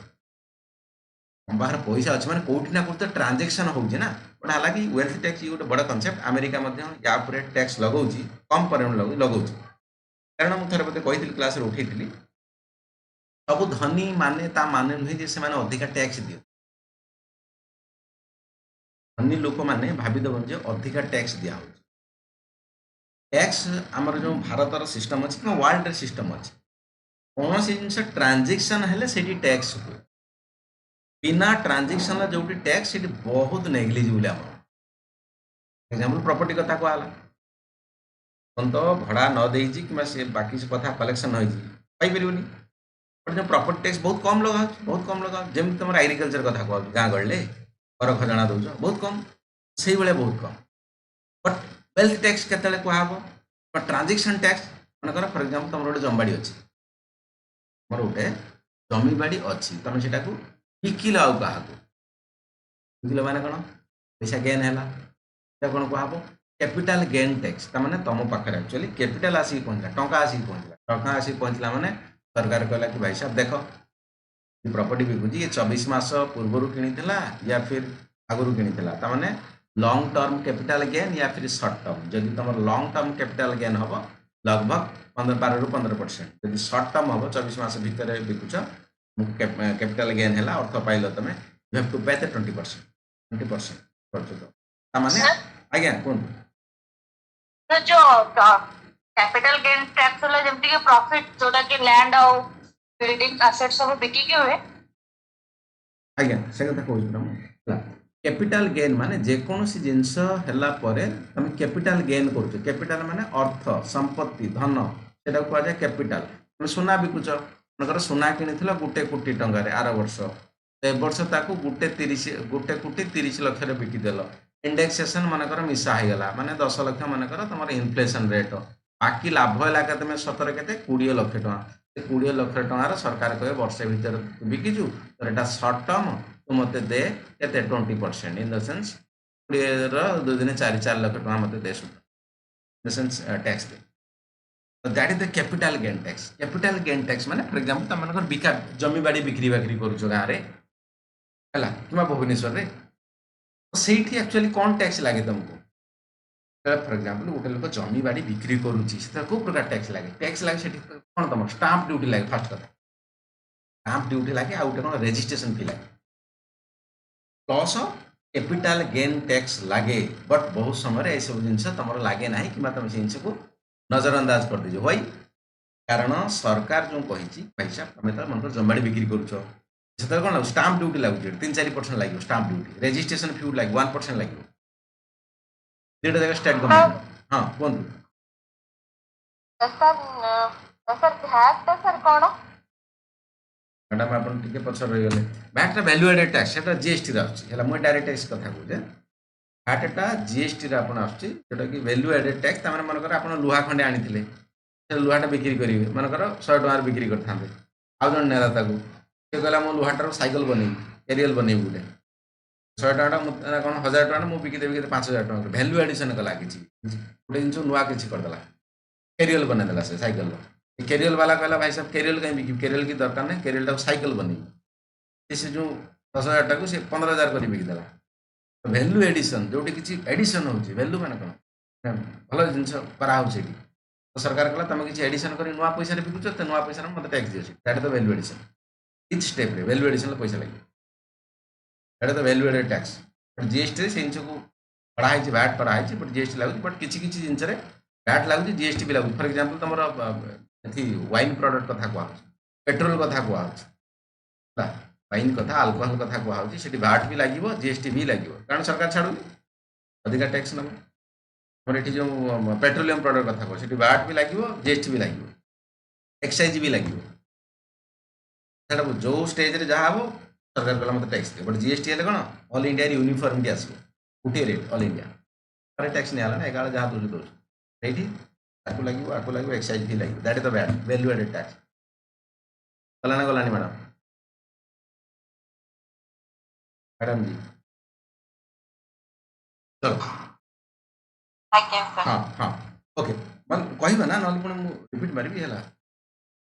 हम बाहर पैसा अच्छे मैंने कौटी ना कौटी ट्रांजेक्शन होना ना बट हालांकि वेल्थ टैक्स ये गोटे बड़ कनसेप्ट अमेरिका या टैक्स लगाऊँ कम परिमाण लगाऊँ कारण मुझे थे बोलते कही क्लास उठे सब धनी माने ता माने नुहे से अधिका टैक्स दियो धनी लोक मैंने भावीदेव अधिका टैक्स दिया टैक्स आमर जो भारतर सिस्टम अच्छी वर्ल्ड सिस्टम अच्छी कौन सी जिन ट्रांजेक्शन है से टैक्स हुए बिना ट्रांजेक्शन जो टैक्स बहुत नेग्लिजिबल एग्जांपल प्रॉपर्टी कथा कहला तो भड़ा न दे कि बाकी से कथा कलेक्शन होनी बट जो प्रॉपर्टी टैक्स बहुत कम लगा जमी तुम एग्रीकल्चर कथा कह गाँ गड़े घर खजाना दौच बहुत कम से बहुत कम बट वेल्थ टैक्स के कहब ट्रांजेक्शन टैक्स मनकर फॉर एग्जांपल तुम गोटे जमबाड़ी अच्छी मोर गोटे जमी बाड़ी अच्छी तुम से बिकिल आउ क्या बिकिल माने कौन पैसा गेन है कौन कहब कैपिटाल गेन टैक्स तार तुम पाखे एक्चुअली कैपिटाल आसिक पहुंचला टंका आसिक पहुंचला टंका आसिक पहुंचला माने सरकार कहला कि भाई साहब देख प्रॉपर्टी बिकुची ये 24 मास पूर्व किनिथिला या फिर आगु किनिथिला ता माने लॉन्ग टर्म कैपिटल गेन या फिर शॉर्ट टर्म जदि तुम लॉन्ग टर्म कैपिटल गेन हम लगभग 12 ରୁ 15%, जदि शॉर्ट टर्म हम 24 मास भितर बिकुच कैपिटल गेन है अर्थ पाइल तुम यू हैव टू पे 20% माने आज्ञा कहूँ तो जो कैपिटल गेन टैक्स होला जेमति के प्रॉफिट जोटा कि लैंड और बिल्डिंग एसेट सब बिकी के हुए आज्ञा से कथा कहूँ कैपिटल गेन माने जेकोसी जिनस है तुम कैपिटल गेन करुच कैपिटल माने अर्थ संपत्ति धन से कहुए कैपिटल तुम सुना बिकुच मनकर सुना किनी 1 कोटी टंकार आर वर्ष ए वर्ष ताकू 1 कोटी 30 लाख बिकिदेल इंडेक्सेशन मनकर मिसा होगा माने 10 लाख मनकर तुम इनफ्लेशन रेट बाकी लाभ है तुम सतर के 20 लाख टका 20 लाख टकार सरकार कहे वर्षे भर बिकिचु तो यहाँ सर्ट टर्म तू मत दे के 20% इन द सेंस 2 दिन 4 लाख टका मत दे सेंस टैक्स दे that is the capital gain tax. Capital gain tax माने फॉर एग्जांपल तुम मनकर बिका जमी बाड़ी बिक्री बाक्री करूछ गाँव रे है कि भुवनेश्वर रे सेठी एक्चुअली कौन टैक्स लगे तुमको फॉर एग्जांपल गोटे लोक जमी बाड़ी बिक्री करुच्ची कौ प्रकार टैक्स लगे कौन तुम स्टाम्प ड्यूटी लगे फास्ट कथा स्टाम्प ड्यूटी लगे आ गोटे कौन रेजिस्ट्रेशन फी लगे प्लस कैपिटल गेन टैक्स लगे बट बहुत समय यह सब जिन तुम लगे ना कि तुम से जिन को नजरअंदाज कर दीजिए वही कारण सरकार जो कही पैसा तुम तो मन जमाड़ी बिक्री करुच से कौन स्टाम्प ड्यूटी लगुच 3-4% लगे स्टाम्प ड्यूटी रेजिस्ट्रेशन फी लगे 1% लगे 2 जगह स्टेट गवर्नमेंट हाँ कहूँ सर भैट सर कौन मैडम आप पचर रही भैट वैल्यू एडेड टैक्स से जीएसटी है मुझे डायरेक्ट टैक्स कथा कहूँ भैटा जीएसटी आप जोटा कि वैल्यू एडेड टैक्स तमें मनकर आप लुहा खंडे आनी लुहाटा बिक्री करेंगे मनकर 100 टकर बिक्री करते आउ जन नेला सी कहला मो लुहाटार सैकल बनई कैरियल बनई गोटे 100 टका कौन 1000 टका मुझे बिकिदेवी 5000 टका भैल्यू एडिशन कला कि गोटे जिन नुआ कि करदेला कैरियल बनईदेला से सैकल कैरियल वाला कहला भाई साहब कैरियल कहीं बिक कैरियल की दरकार नहीं कैरियल टाक सैकल बनई से जो 10,000 टाक से 15,000 कर बिकिदेला भैल्यू एडिशन जोटी किसी एडिशन होची वैल्यू माने कौन भल जिन कराऊे तो सरकार कहला तुम किसी एडिशन कर नुआ पैसा बिकुच तो नुआ पैसा मतलब टैक्स दिए that is the value addition each step रे वैल्यू एडिशन पैसा लगे that is the value added tax but GST से जिन को पढ़ाई भैट पढ़ाई बट जीएसटी लगुच बट किसी किसी जिन भैट लगुच जीएसटी भी लगुच फॉर एग्जांपल तुम वाइन प्रोडक्ट कथा कहूँ पेट्रोल कथा कहूँ वाइन कथा अल्कोहल कथा कहूँ से भैट भी लगे जीएसटी भी लगे कारण सरकार छाड़ू अधिका टैक्स नब तुम ये जो पेट्रोलियम प्रोडक्ट कथा कह से भैट भी लगे जीएसटी भी लगे एक्साइज भी लगे जो स्टेज रे जहाँ हम सरकार कहला मतलब टैक्स दे बट जीएसटी है कौन ऑल इंडिया यूनिफॉर्मिटी आसो गोटे रेट ऑल इंडिया टैक्स नहीं ना एगार जहाँ दूसरे दूसरे ये आपको लगे एक्साइज भी लगे that is the value added tax गला ना गलानी मैडम मैडम जी चलो हाँ हाँ ओके कहना ना ना पुणी रिपीट मारि है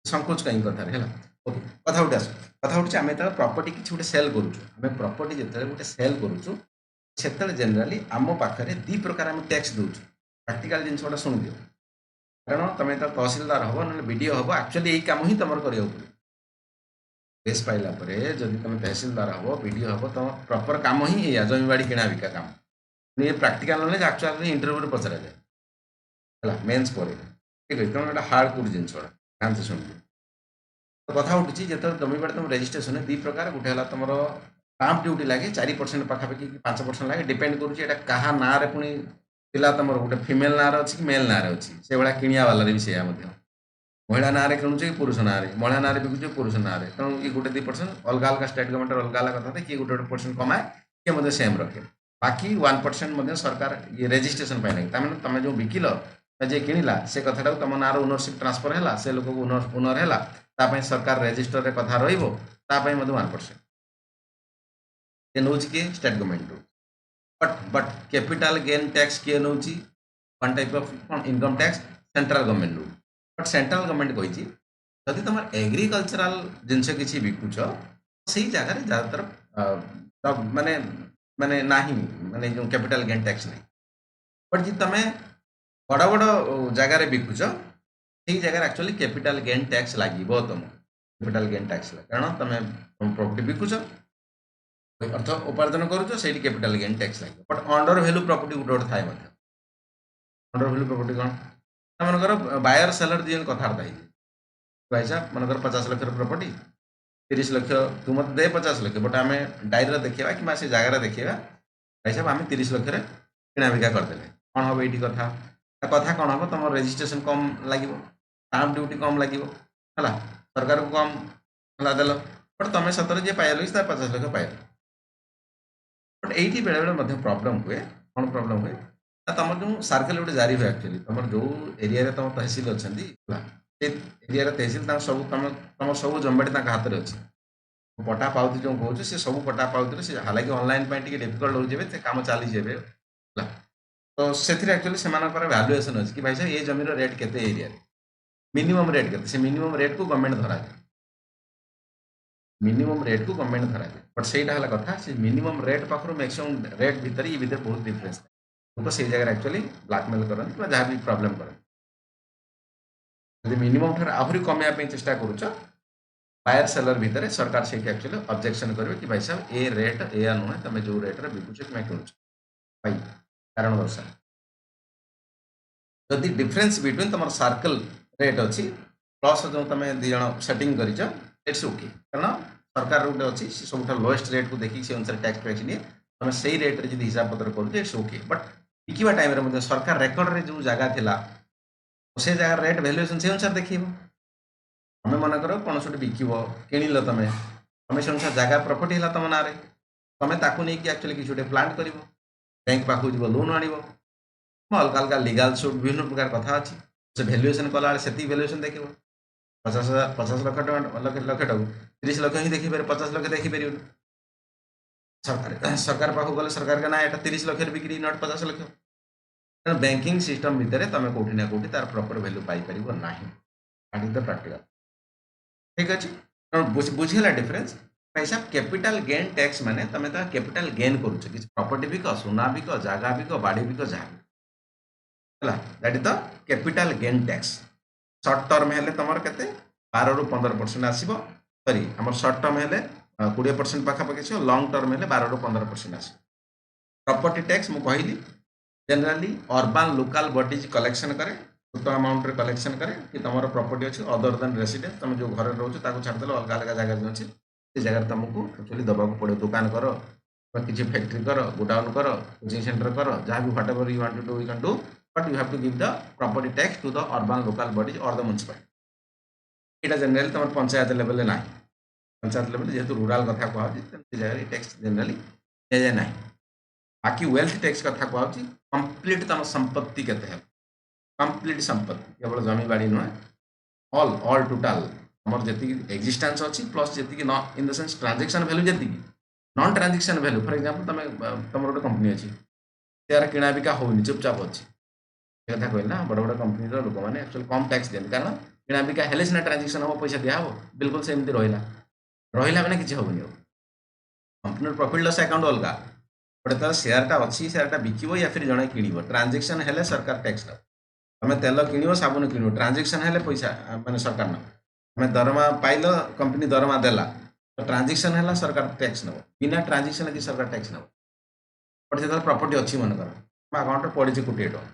संकोच कहीं कथार है ओके कथा गोटे आस कथा गोटे आम जो प्रॉपर्टी किसी गोटे सेल करें प्रॉपर्टी जो गोटे सेल करूँ से जेनेराली आम पाखे 2 प्रकार आम टैक्स दूँ प्रैक्टिकल जिन गोटे शुणी दियो कारण तुम तो तहसीलदार हम ना बीडीओ हम एक्चुअली यही काम ही तुम करा पड़े केस पाइला जदि तुम तहसीलदार हम बीडीओ हम तुम प्रॉपर काम ही है जमी बाड़ी किणा बिका काम ये प्रैक्टिकल नॉलेज एक्चुअली इंटरव्यू पचरा जाए है मेन्स पर ठीक है तुम गोटे हार्ड कोड जिन ध्यान से शुणी तो कथा उठुची जो जमी बाड़ी तुम रेजिस्ट्रेशन 2 प्रकार गोटे है तुम स्टाम्प ड्यूटी लगे 4% पाखापाखि 5% लगे डिपेंड करुँचे क्या ना पुणी पिला तुम गोटे फिमेल ना अच्छी कि मेल ना अच्छी से भाया किणिया वाला भी से महिला ना किणुचे कि पुरुष ना महिला ना बिकुचे पुरुष ना तेणु ये गोटे 2% अलग अलग स्टेट गवर्नमेंट अलग अलग कथा किए गोटे परसेंट कमाए किए मतलब सेम रखे बाकी 1% सरकार ये रेजिस्ट्रेशन लगे तमें तुम जो बिकिल जे किणिला से कथाटा तुम नार ओनरशिप ट्रांसफर है से लोक ओनर है सरकार रेजिस्टर रे कथा रहिबो 1% ये नौ किए state government but capital gain tax किए नौ one type of income tax central government रू बट सेंट्रल गवर्नमेंट कही जदि तुम एग्रीकल्चरल जिनस किसी बिकुच से जगह ज़्यादातर माने माने नहीं माने जो कैपिटल गेन टैक्स नहीं बट जी तुम बड़ बड़ जगार बिकुच से जगह एक्चुअली कैपिटल गेन टैक्स लगे तुम कैपिटल गेन टैक्स कारण तुम प्रॉपर्टी बिकुच अर्थ उपार्जन करुच से कैपिटल गेन टैक्स लगे बट अंडर वैल्यू प्रॉपर्टी गोटे गोटे थाए अंडर वैल्यू प्रॉपर्टी कौन मनकर बायर सेलर जी कथबार्ता है भाई साहब मनकर 50 लाख प्रॉपर्टी 30 लाख तू मत दे 50 लाख बट आम डायरी देखा कि से जगार देखा भाई साहब आम 30 लाख किणा बिका करदे कौन हम ये कथा कथा कौन हम तुम रेजिस्ट्रेशन कम लगे स्टाम्प ड्यूटी कम लगे है सरकार को कम देल बट तुम सतरे जी पाइल 50 लाख पाइल बट ये बेले बेले प्रॉब्लम हुए कौन प्रॉब्लम हुए तुम जो सर्कल गोटे जारी हुए एक्चुअली तुम जो एरिया तुम तहसिल अच्छा एरिया तहसिल सब तुम सब जमीटी हाथ में अच्छे पटा पाउती जो कौच से सब पटा पाउती से हालांकि ऑनलाइन डिफिकल्ट हो कम चली तो से एक्चुअली से वैल्यूएसन अच्छी कि भाई साहब ये जमीन रेट के एरिया मिनिमम रेट के मिनिमम रेट को गवर्नमेंट धरा जाए मिनिमम रेट को गवर्नमेंट धरा जाए बट से कथा से मिनिमम रेट पाखर मैक्सिमम रेट भितर ये भितर बहुत डिफरेंस लोक से जगह एक्चुअली ब्लैकमेल करते जहाँ भी प्रॉब्लम करते मिनिमम ठार आहरी कमाइवाई चेष्टा करुच बायर सेलर भितर सरकार से एक्चुअली ऑब्जेक्शन करेंगे कि भाई साहब ए रेट या नुहे तुम जो रेट्रे बिकुच कि किणुच भाई कारण दर्शा जदि डिफरेन्स बिटवीन तुम सर्कल रेट अच्छी प्लस जो तुम दी सेटिंग कर इट्स ओके कारण सरकार गोटे अच्छी सब लोएस्ट रेट को देखिए से अनुसार टैक्स टैक्स नहीं तुम से रेट्रे जो हिसाब पत्र कर इट्स ओके बट बिकवा टाइम सरकार रेकर्ड जो जगह थिला से जगह रेट भैल्यूएसन से अनुसार देख तुम मन कर कौन सोटे बिक किणिल तुम तुम से अनुसार जगह प्रॉपर्टी है तुम ना तुम ताकू नहीं एक्चुअली किसी गोटे प्लांट कर बैंक पाखु जीव लोन आण अलग अलग लीगल सुट विभिन्न प्रकार कथा अच्छी से भैल्यूएसन कला से भैल्यूएसन देख 50 लाख टका 30 लाख ही देखिपारे 50 लाख देखिपर सरकार पाखु गले सरकार का ना यहाँ 30 लाख बिक्री नट 50 लाख तेना बैंकिंग सिस्टम भितर तुम कौटी ना कौटी तार प्रॉपर वैल्यू पाइपर ना दैट इज द प्रैक्टिकल ठीक अच्छे बुझीगला डिफरेंस भाई साहब कैपिटल गेन टैक्स माने तुम तो कैपिटल गेन करुच कि प्रॉपर्टी बिक सुना बिक जगह बिक बाड़ी बिक जहाँ है that is the capital gain tax short term है तुम के 12 ରୁ 15% आसो सॉरी आम सर्ट टर्म है 20% पाखापाखि लंग टर्म है 12 ରୁ 15% आस प्रॉपर्टी टैक्स मुझे कहली generally urban local bodies collection करे उत अमाउंट रे कलेक्शन करे कि तुम प्रॉपर्टी अच्छी अदर देन रेसिडेंस तुम जो घर रोच छाड़देल अलग अलग जगह जो अच्छे से जगह तुमको एक्चुअली दबाक पड़े दुकान कर किसी फैक्ट्री कर गोडाउन कर कोचिंग सेंटर कर जहाँ भी whatever you want to do you can do but you have to give the property tax to the urban local bodies और द म्युनिसिपालिटी यहाँ जनरली तुम पंचायत लेवल ना पंचायत लेवल जेहतु रूराल कथा कहूँ जगह टैक्स जनरली दि जाए ना बाकी वेल्थ टैक्स कथा कहूँ कंप्लीट तुम संपत्ति केते कंप्लीट संपत्ति केवल जमी बाड़ी नुहे ऑल टोटाल तुम जी एक्जिस्टेंस अच्छी प्लस जी in the sense transaction value जी non transaction value for example तुम गोटे कंपनी अच्छी यार किणा बिका होनी चुपचाप अच्छी कथा कहना बड़ बड़ कंपनी लोक मैंने एक्चुअली कम टैक्स दिखाते कारण किणा बिका हेल्ले सीना ट्रांजेक्शन हम पैसा दिया बिल्कुल सेमती रहा मैंने किसी हेनी कंपनी प्रॉफिट लॉस अकाउंट अलग बट तो शेयरटा अच्छी शेयरटा बिकब या फिर जड़े किण ट्रांजेक्शन है सरकार टैक्स नब तुम तेल किण साबुन किण ट्रांजेक्शन है पैसा मैंने सरकार नब तुम दरमा पाइल कंपनी दरमा देला तो ट्रांजेक्शन है सरकार टैक्स नब बिना ट्रांजेक्शन यदि सरकार टैक्स नब बट जो प्रॉपर्टी अच्छी मनकर तुम अकाउंट पड़ी 1 कोटी टका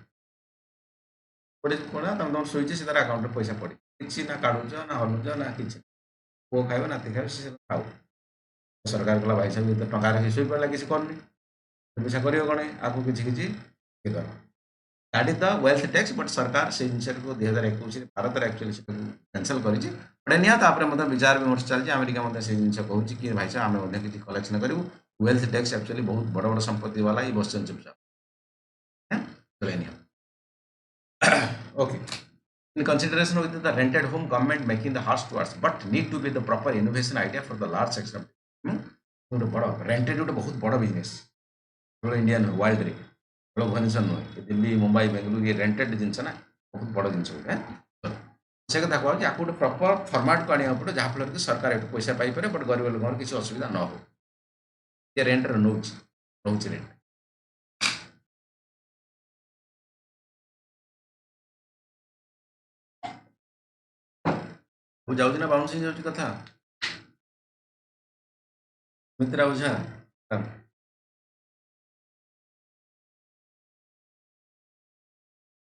पड़े कौन तुम शुई से तार अकाउंट पैसा पड़ी किसी ना काढ़ुच ना हलुच ना कि पुओ खाइब नाती खाइब से खाऊ सरकार कहला भाई साहब तो टका रखी शुई पड़ा किसी करनी पैसा कर कौन आपको किसी ये कर that is the wealth tax but सरकार से जिन को 2021 भारत में एक्चुअली कैंसल कर विचार विमर्श चलती अमेरिका से जिन कहूँ कि भाई साहब आम किसी कलेक्शन करूँ वेल्थ टैक्स एक्चुअली बहुत बड़ बड़ संपत्ति वाला ही बस चुपचाप चले Okay. In consideration with the rented home, government making the harsh towards, but need to be the proper innovation idea for the large section. ଗୋଟେ ବଡ଼ ରେଣ୍ଟେଡ୍ ଗୋଟେ ବହୁତ ବଡ଼ ବିଜନେସ୍ କେବଳ ଇଣ୍ଡିଆନ୍ ୱାର୍ଲଡରେ କେବଳ ଭୁବନେଶ୍ୱର ନୁହେଁ ଦିଲ୍ଲୀ ମୁମ୍ବାଇ ବେଙ୍ଗଲୁରୁ ଇଏ ରେଣ୍ଟେଡ୍ ଜିନିଷ ନା ବହୁତ ବଡ଼ ଜିନିଷ ଗୋଟେ ସେ କଥା କୁହାଯାଉଛି ଆକୁ ଗୋଟେ ପ୍ରପର ଫର୍ମାଟକୁ ଆଣିବାକୁ ପଡ଼ିବ ଯାହାଫଳରେ କି ସରକାର ଏଠୁ ପଇସା ପାଇପାରେ ବଟ୍ ଗରିବ ଲୋକଙ୍କର କିଛି ଅସୁବିଧା ନ ହଉ ସେ ରେଣ୍ଟରେ ରହୁଛି ରେଣ୍ଟ। ମୁଁ ଯାଉଛି ନା ବାଉନ୍ସିଂ ଯାଉଛି କଥା ମିତ୍ରା ଓଝା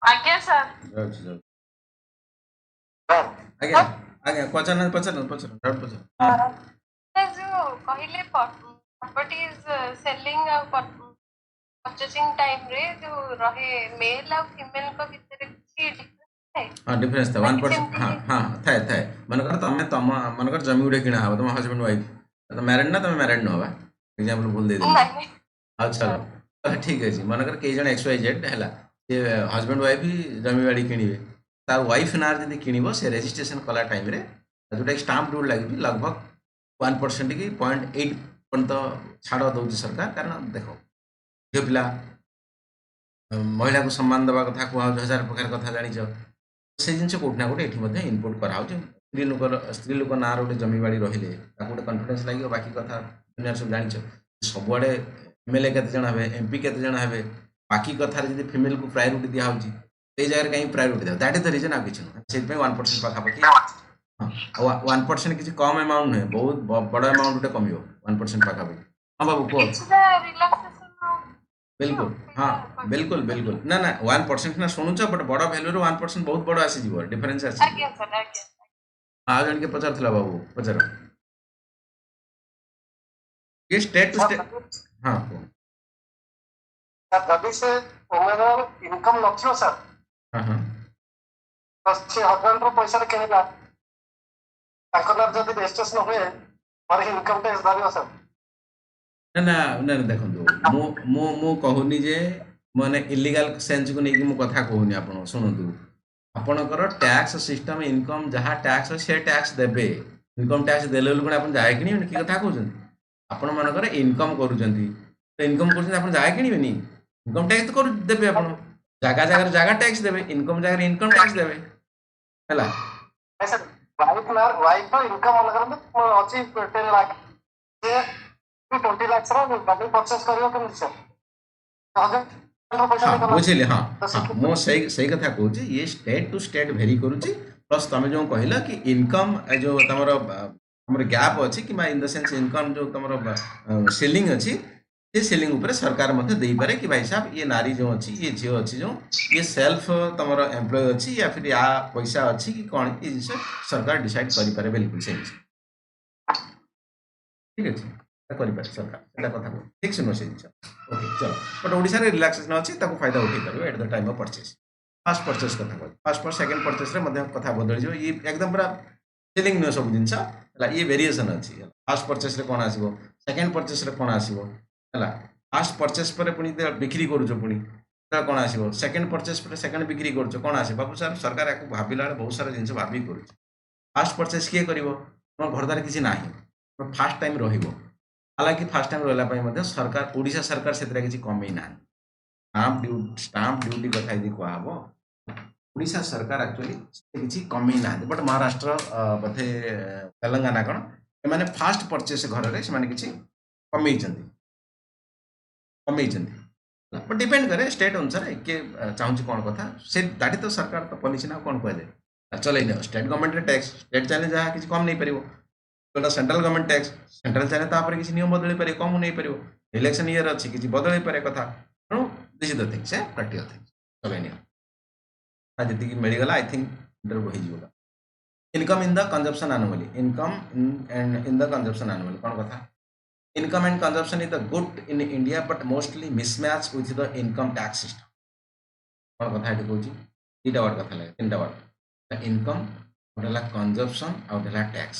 ଆଜ୍ଞା ସାର୍ ଯାଉଛି ଆଜ୍ଞା ଆଜ୍ଞା ପଚାର ଯୋଉ କହିଲେ ପ୍ରପର୍ଟିଜ ସେଲିଂ ଆଉ ପର୍ଚେସିଂ ଟାଇମ ରେ ଯୋଉ ରହେ ମେଲ୍ ଆଉ ଫିମେଲଙ୍କ ଭିତରେ କିଛି ଡିଫରେନ୍ସ ଥାଏ? हाँ डिफरेंस था 1%। हाँ हाँ थाए मनकर तुम मनकर जमी गुटे किणा हम तुम हजबैंड वाइफ तो मैरिड ना तुम मैरिड नुह बा एग्जांपल भूल दे देली अच्छा ठीक है मनकर कई जन एक्स वाई जेड है ये हजबैंड वाइफ ही जमी बाड़ी किणवे तार वाइफ ना जब किणव से रेजिस्ट्रेशन कला टाइम जोटा स्टाम्प ड्यूटी लगे लगभग 1% की 0.8 पर्यंत छाड़ दौर सरकार कारण देख झील पिला महिला को सम्मान देवा कथा कह 1000 प्रकार कथा जाच से जिन कौटना गोटे ये इनपुट कराऊ स्त्री लोक ना गोटे जमी बाड़ी रही गोटे कन्फिडेन्स लगे बाकी कथा दुनिया सब जान सबुआड़े एमएलए केते हे एमपी केते हे बाकी कथार जब फिमेल को प्रायोरिटी दिखाऊँ से जगह कहीं प्रायोरिटी दिया दैट इज द रीजन आ कि नुह से 1% पाखापाखि 1% किसी कम अमाउंट नुहे बहुत बड़ अमाउंट गोटे कम 1% पाखापाखि। हाँ बाबू कह बिल्कुल हाँ बिल्कुल बिल्कुल ना ना 1% ना शुणुच बट बड़ भैल्यू 1% बहुत बड़ आसीज डिफरेन्स आस जन के पचार बाबू पचार ये स्टेट टू स्टेट हाँ जदि से वुमेन इनकम नथियो सर हाँ हाँ तो से हस्बैंड रो पैसा किणला ताकर जदि रजिस्ट्रेशन हुए और इनकम टैक्स भरियो सर ना ना ना देखो मु कहूनी जे माने इलीगल सेंस को नहीं कथा कहूनी आपण शुणु आपणकर टैक्स सिस्टम इनकम जहाँ टैक्स से टैक्स देबे इनकम टैक्स देले लोक आपण जाय किनी कि कथा कहउछन आपण मानकर इनकम करूछंती तो इनकम करूछन आपण जाय किनीबेनी इनकम टैक्स तो करू देबे आपण जागा टैक्स देबे इनकम जगह इनकम टैक्स देबे हला सर वाइफ इनकम अलग अछि 10 लाख से 20 लाख रो गाड़ी परचेस करियो केम सर हाँ बुझिले हाँ हाँ मो सही कथा कहूँ ये स्टेट टू स्टेट भेरी करुच्ची प्लस तुम जो कहला कि इनकम जो तुम गैप अच्छी कि इन द सेंस इनकम जो तुम सेलिंग अच्छी से सेलिंग ऊपर सरकार मध्य दे पारे कि भाई साहब ये नारी जो अच्छी ये झील अच्छी जो ये सेल्फ तुम एम्प्लॉय अच्छी या फिर या पैसा अच्छी कि कौन ये जिन सरकार डिसाइड करें बिल्कुल से ठीक अच्छे करें सरकार कथा ठीक से नुह से जिन ओके चलो बट ओडिशा रे रिलैक्सेशन अच्छी फायदा उठे पार at the time of purchase fast purchase कथा कह फास्ट पर सेकेंड परचेस कथा बदल जाए ये एकदम पूरा सेलिंग नुह सब जिन ये वेरिएशन अच्छी फास्ट परचेस कौन आसो सेकेंड परचेस कौन आसो है फास्ट परचेस पर पुणी बिक्री करुच पुणी कौन आसो सेकेंड परचेस पर सेकेंड बिक्री करुच कौन आस बाबू सर सरकार या भाविला बहुत सारा जिन भाविक कर फास्ट परचेस किए कर तुम घरदार किसी ना फास्ट टाइम रही हालांकि फास्ट टाइम रहा सरकार ओडिशा सरकार से किसी कमे ना स्टाम्प ड्यूटी कथा यदि कहब ओडिशा सरकार एक्चुअली किसी कमे ना बट महाराष्ट्र बोधे तेलंगाना कौन एम फास्ट परचेस घर में से किसी कमे बट डिपेंड करे स्टेट अनुसार किए चाहूँ कौन कथा से दाटी तो सरकार तो पॉलिसी ना कौन कहे चल स्टेट गवर्नमेंट टैक्स स्टेट चाहे जहाँ किसी कम नहीं पार जोटा सेंट्रल गवर्नमेंट टैक्स सेंट्रल चाहे तापर किसी नियम बदल पारे कम नहीं पार इलेक्शन ईयर अच्छी किसी बदल पारे कथा तेणु this is the things practical things चल जी मिलगला आई थिंक इंटरव्यू हो income in the consumption annually income in the consumption annually कौन कथा income and consumption is the good in India but mostly mismatch with the income tax system कौन कथा ये कहूँ दुईटा word कथा लगे 3टा वर्ड इनकम गोटे कंजप्शन आउट टैक्स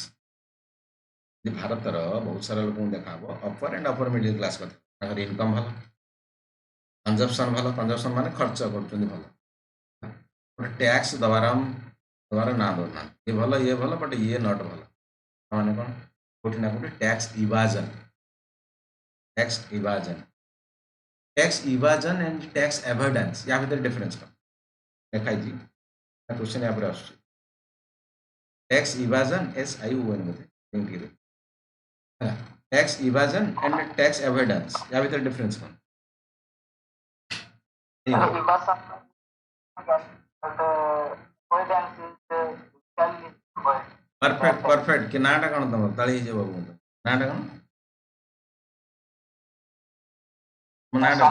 भारतर बहुत सारा लोक देखा अपर एंड अपर मिडिल क्लास कथा इनकम भल कंजप्शन भल कंजप्शन माने खर्च कर भल ଗୋଟେ टैक्स दबार ना दौना ये भल बट ये नट भल मैंने कौन कौटी ना कौटी टैक्स इवाजन एंड टैक्स एवॉइडेंस या भीतर डिफरेंस कौन देखाई क्वेश्चन या टैक्स इवाजन SION बोलते टैक्स इवाजन एंड टैक्स एवॉइडेंस या भीतर डिफरेंस कौन परफेक्ट कि नाटा कौन तुम ताली जे बाबू नाटा कौन नाटा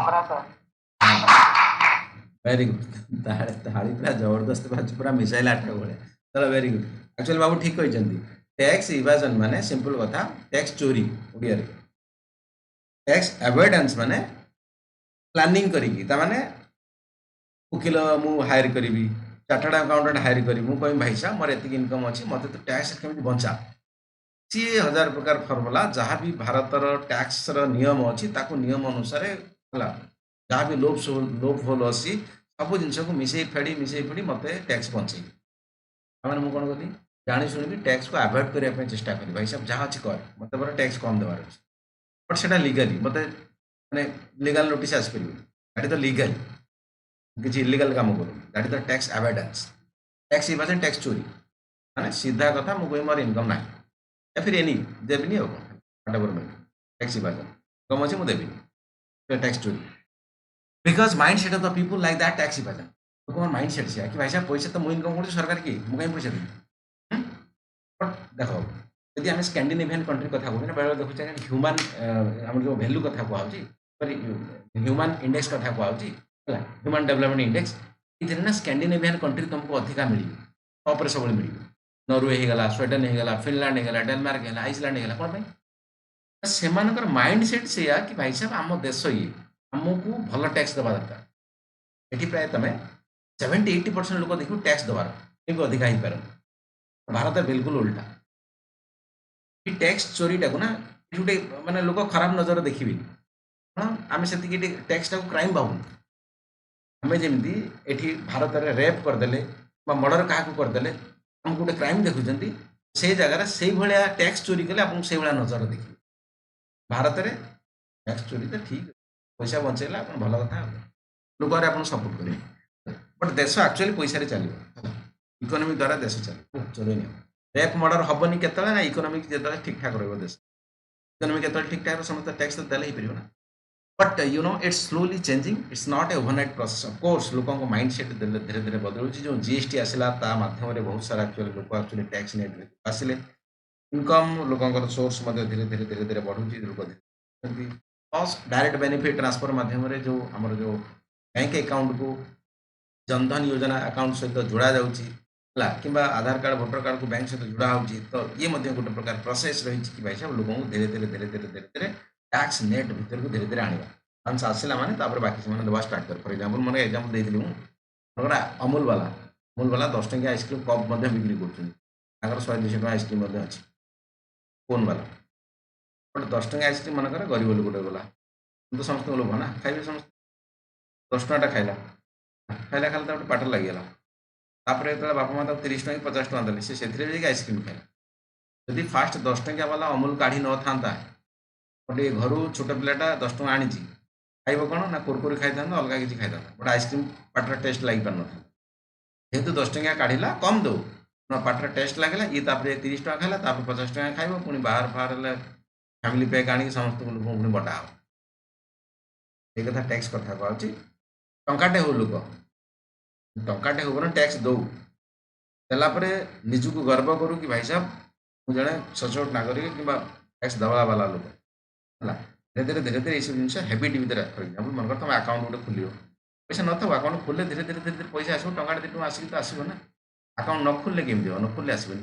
वेरी गुड ताली पूरा जबरदस्त बात पूरा मिसाइल आटा भाया चलो वेरी गुड एक्चुअली बाबू ठीक कहते टैक्स इवाजन माने सिंपल कथा टैक्स चोरी ओडिया रे टैक्स एवॉइडेंस माने प्लानिंग करिकी ता माने वकिल मु हायर करी चार्टर्ड अकाउंटेंट हायर करी मु कहि भाई साहब मोर एतिक इनकम अछि मते तो टैक्स केमिति बंचा सी हजार प्रकार फॉर्मूला जहाँ भी भारतर टैक्स रो नियम अछि ताको नियम अनुसार हला जहाँ भी लोप होल अछि सब जिनस को मिसई फेड़ी मते टैक्स बंचे मैंने मुझे कौन कली जानी शुणी टैक्स को अवॉइड करने चेष्टा करी भाई साहब जहाँ अच्छी कर मत बड़ा टैक्स कम देवार अच्छे बट से लीगली मत मैंने लीगल नोटिस आसपार दैट तो लीगल किसी इलीगल काम करूँ that is the tax avoidance tax evasion tax चोरी माने सीधा कथा मुझे मोर इनकम ना या फिर एनी देवी टैक्स इवाजन इनकम अच्छे मुझे देवी टैक्स चोरी because mind set of the people like that tax evasion लोक माइंड सेट से कि भाई साहब पैसा तो मुझे इनकम कर सरकार की मुझे पैसा देवी बट देख यदि आम स्कैंडिनेवियन कंट्री कथा कहूँ बेले देखुचे ह्यूमान आम जो भैल्यू कथा कहूँ ह्यूमान इंडेक्स कथा कहूँ ह्यूमान डेवलपमेंट इंडेक्स ये ना स्कैंडिनेवियन कंट्री तुमको अधिका मिली टॉप सब मिली नॉर्वे होगा स्वीडेन होगा फिनलैंड होगा डेनमार्क है आइसलैंड होगा कौन से माइंड सेट से कि भाई साहब आम देश ये आमको भल टैक्स देवा दरकार ये प्राय तुम 70-80% लोग देखो टैक्स देवार कि अधिका हो पार भारत बिल्कुल उल्टा टैक्स चोरीटा को ना गोटे माने लोक खराब नजर देखिए हाँ आम से टैक्सटा को क्राइम भावुन आम जमी ये भारत में रेप करदे मर्डर क्या करदे आमको गोटे क्राइम देखुं से जगह से भाया टैक्स चोरी कले आपको से भाया नजर देखिए भारत में टैक्स चोरी तो ठीक पैसा बचेगा आप भल कथा लोक आप सपोर्ट करेंगे बट देश एक्चुअली पैसा चलो इकोनोमी द्वारा देश चलो चलो रेप मर्डर हेनी के ना इकोनोमिक जो ठीक ठाक रदेश इकोनोमी के ठीक ठाक समस्त टैक्स तो देले ही ना but you know it's slowly changing it's not a overnight process of course लोक माइंड सेट धीरे धीरे बदलू जो GST आसला माध्यम बहुत सारा एक्चुअली लोक एक्चुअली टैक्स नेट आसिले इनकम लोक सोर्स धीरे धीरे धीरे धीरे बढ़ुची लोक प्लस डायरेक्ट बेनिफिट ट्रांसफर माध्यम जो आमर जो बैंक अकाउंट को जनधन योजना अकाउंट सहित जोड़ा जाऊँगी कि आधार कार्ड भोटर कार्ड को बैंक सहित जोड़ा होची तो ये गोटे प्रकार प्रोसेस रही कि भाई साहब लोक धीरे धीरे धीरे धीरे धीरे धीरे टैक्स नेट भीतर को धीरे धीरे आने वंस आसला माने बाकी से देवा स्टार्ट कर फॉर एग्जांपल मैंने एग्जांपल देती मुझे अमूल वाला 10 टंकिया आइसक्रीम कप बिक्री कर 100-200 टका आइसक्रीम अच्छी कोन वाला बट 10 टंकिया आइसक्रीम मन गरीब लोक गला तो समस्त लोभ ना खाइबे समस्त 10 टका खाइला खाइला खाला गोटे पाटर लगिगला जो बापा माँ 30 टଙ୍କା 50 टଙ୍କା देले से आइसक्रीम खाइला जदि फास्ट 10 टंकिया वाला अमूल काढ़ी न था गोटे घर छोट पिलाटा 10 टଙ୍କା आनी खाइब कौन ना कुरकुरी खाई था अलग किसी खाई था बट आइसक्रीम पाटर टेस्ट लगी पार ना जेहेतु 10 टंकिया काढ़ला कम दो ना पाटर टेस्ट लगे ये 30 टଙ୍କା खाइला 50 टଙ୍କା खाइब पुणी बाहर फार फैमिली पैक आनी समस्त लोक पुणी बटा हो ये कथा टैक्स कथा कहूँ टंकाटे हो लोक टंकाटे हो बना टैक्स दौ देलापर निजक गर्व करूँ कि भाई साहब मुझे जड़े सचोट नागरिक कि टैक्स दवा वाला लोक है धीरे धीरे धीरे ये सब जिन हैबिट भर फॉर एग्जांपल मन कर तुम अकाउंट गोटे खोल पैसा न था अकाउंट खोले धीरे धीरे धीरे धीरे पैसा आसो टंका 2 टଙ୍କା आसिक तो आसो ना अकाउंट न खोले केमी न खोले आसबन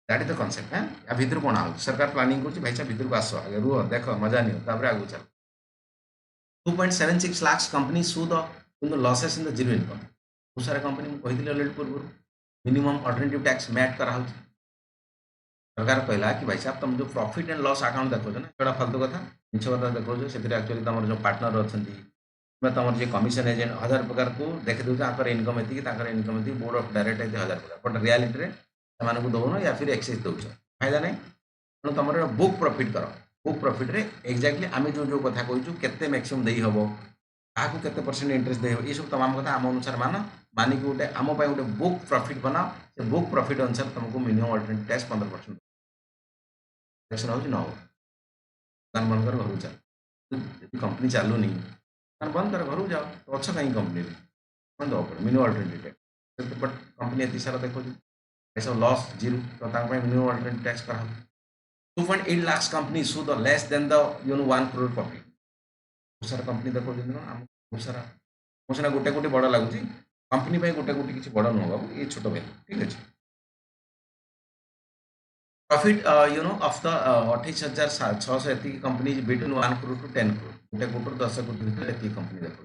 दैट इज द कॉन्सेप्ट हाँ या भीतर कौन आ सरकार प्लानिंग कर भाई साहब भीतर को आस आगे रुह देख मजा नहीं आगे चल 2.76 लाख कंपनी सुद losses in the zero income बहुत सारा कंपनी मुझे अलरेडी पूर्व मिनिमम अल्टरनेटिव टैक्स मैट कराऊ सरकार कहला कि भाई साहब तुम जो प्रॉफिट एंड लॉस अकाउंट देखो ना जोड़ा फालतू कथा मिछ कथा देखो से एक्चुअली तुम जो पार्टनर अच्छा तुम जो कमिशन एजेंट 1000 प्रकार को देखी दूसरा इनकम एति बोर्ड ऑफ डायरेक्टर 1000 प्रकार बट रियालिटी रे से दौन या फिर एक्सेस दौच फायदा नहीं तेणु तुम बुक प्रॉफिट कर बुक प्रॉफिट रे एक्जाक्टली आम जो जो कथा कहूँ केते मैक्सिमम दे हम क्या केते परसेंट इंटरेस्ट दे ये सब तमाम कथा आम अनुसार मानिक गोटे आम गोटे बुक प्रॉफिट बनाओ से बुक प्रॉफिट अनुसार तुमको मिनिमम अल्टरनेटिव टैक्स 15% टैक्स हो न हो बंद कर घर चल कंपनी चलूनी बंद कर घर जाओ तो अच्छा कहीं कंपनी बंद दवा पड़े minimum alternative tax but company ये सारा देखो सब लॉस जीरो तो मिनिमम अल्टरनेटिव टैक्स करा 2.8 lakhs companies so the less than the 1 crore profit बहुत सारा कंपनी देखो बहुत सारा बहुत सारा गोटे गोटे बड़ लगुच कंपनी गोटे गोटे किसी बड़ नुह बाबू ये छोट भाई ठीक अच्छे प्रॉफिट ऑफ द 28,600 एति company between 1 crore to 10 crore गोटे कोटी 10 कोटी भितर एति कंपनी देखो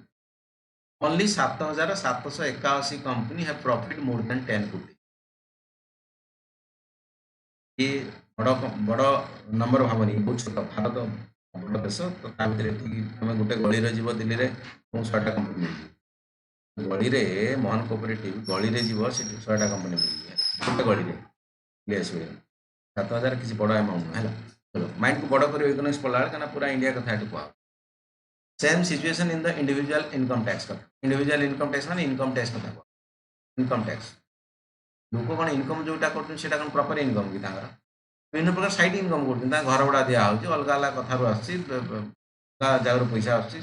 only 7,781 company have profit more than 10 कोटी ये बड़ बड़ नंबर भावनी बहुत छोट भारत बड़ देश तो तुम गोटे गली जीव दिल्ली में 100टा कंपनी गली में मोहन कोऑपरेटिव गली में जीव से 100टा कंपनी गोटे गली में आस 7,000 किसी बड़ अमाउंट है चलो माइंड को बड़ कर इकोनॉमिक्स पढ़ला कहीं पूरा इंडिया कथा ये कह same situation in the individual income tax कथा इंडिविजुअल इनकम टैक्स माने इनकम टैक्स कथा कह इनकम टैक्स लोक कौन इनकम जोटा कर प्रॉपर इनकम कि विभिन्न प्रकार साइड इनकम कर घर भड़ा दिया हो अलग अलग कथार जगार पैसा आसा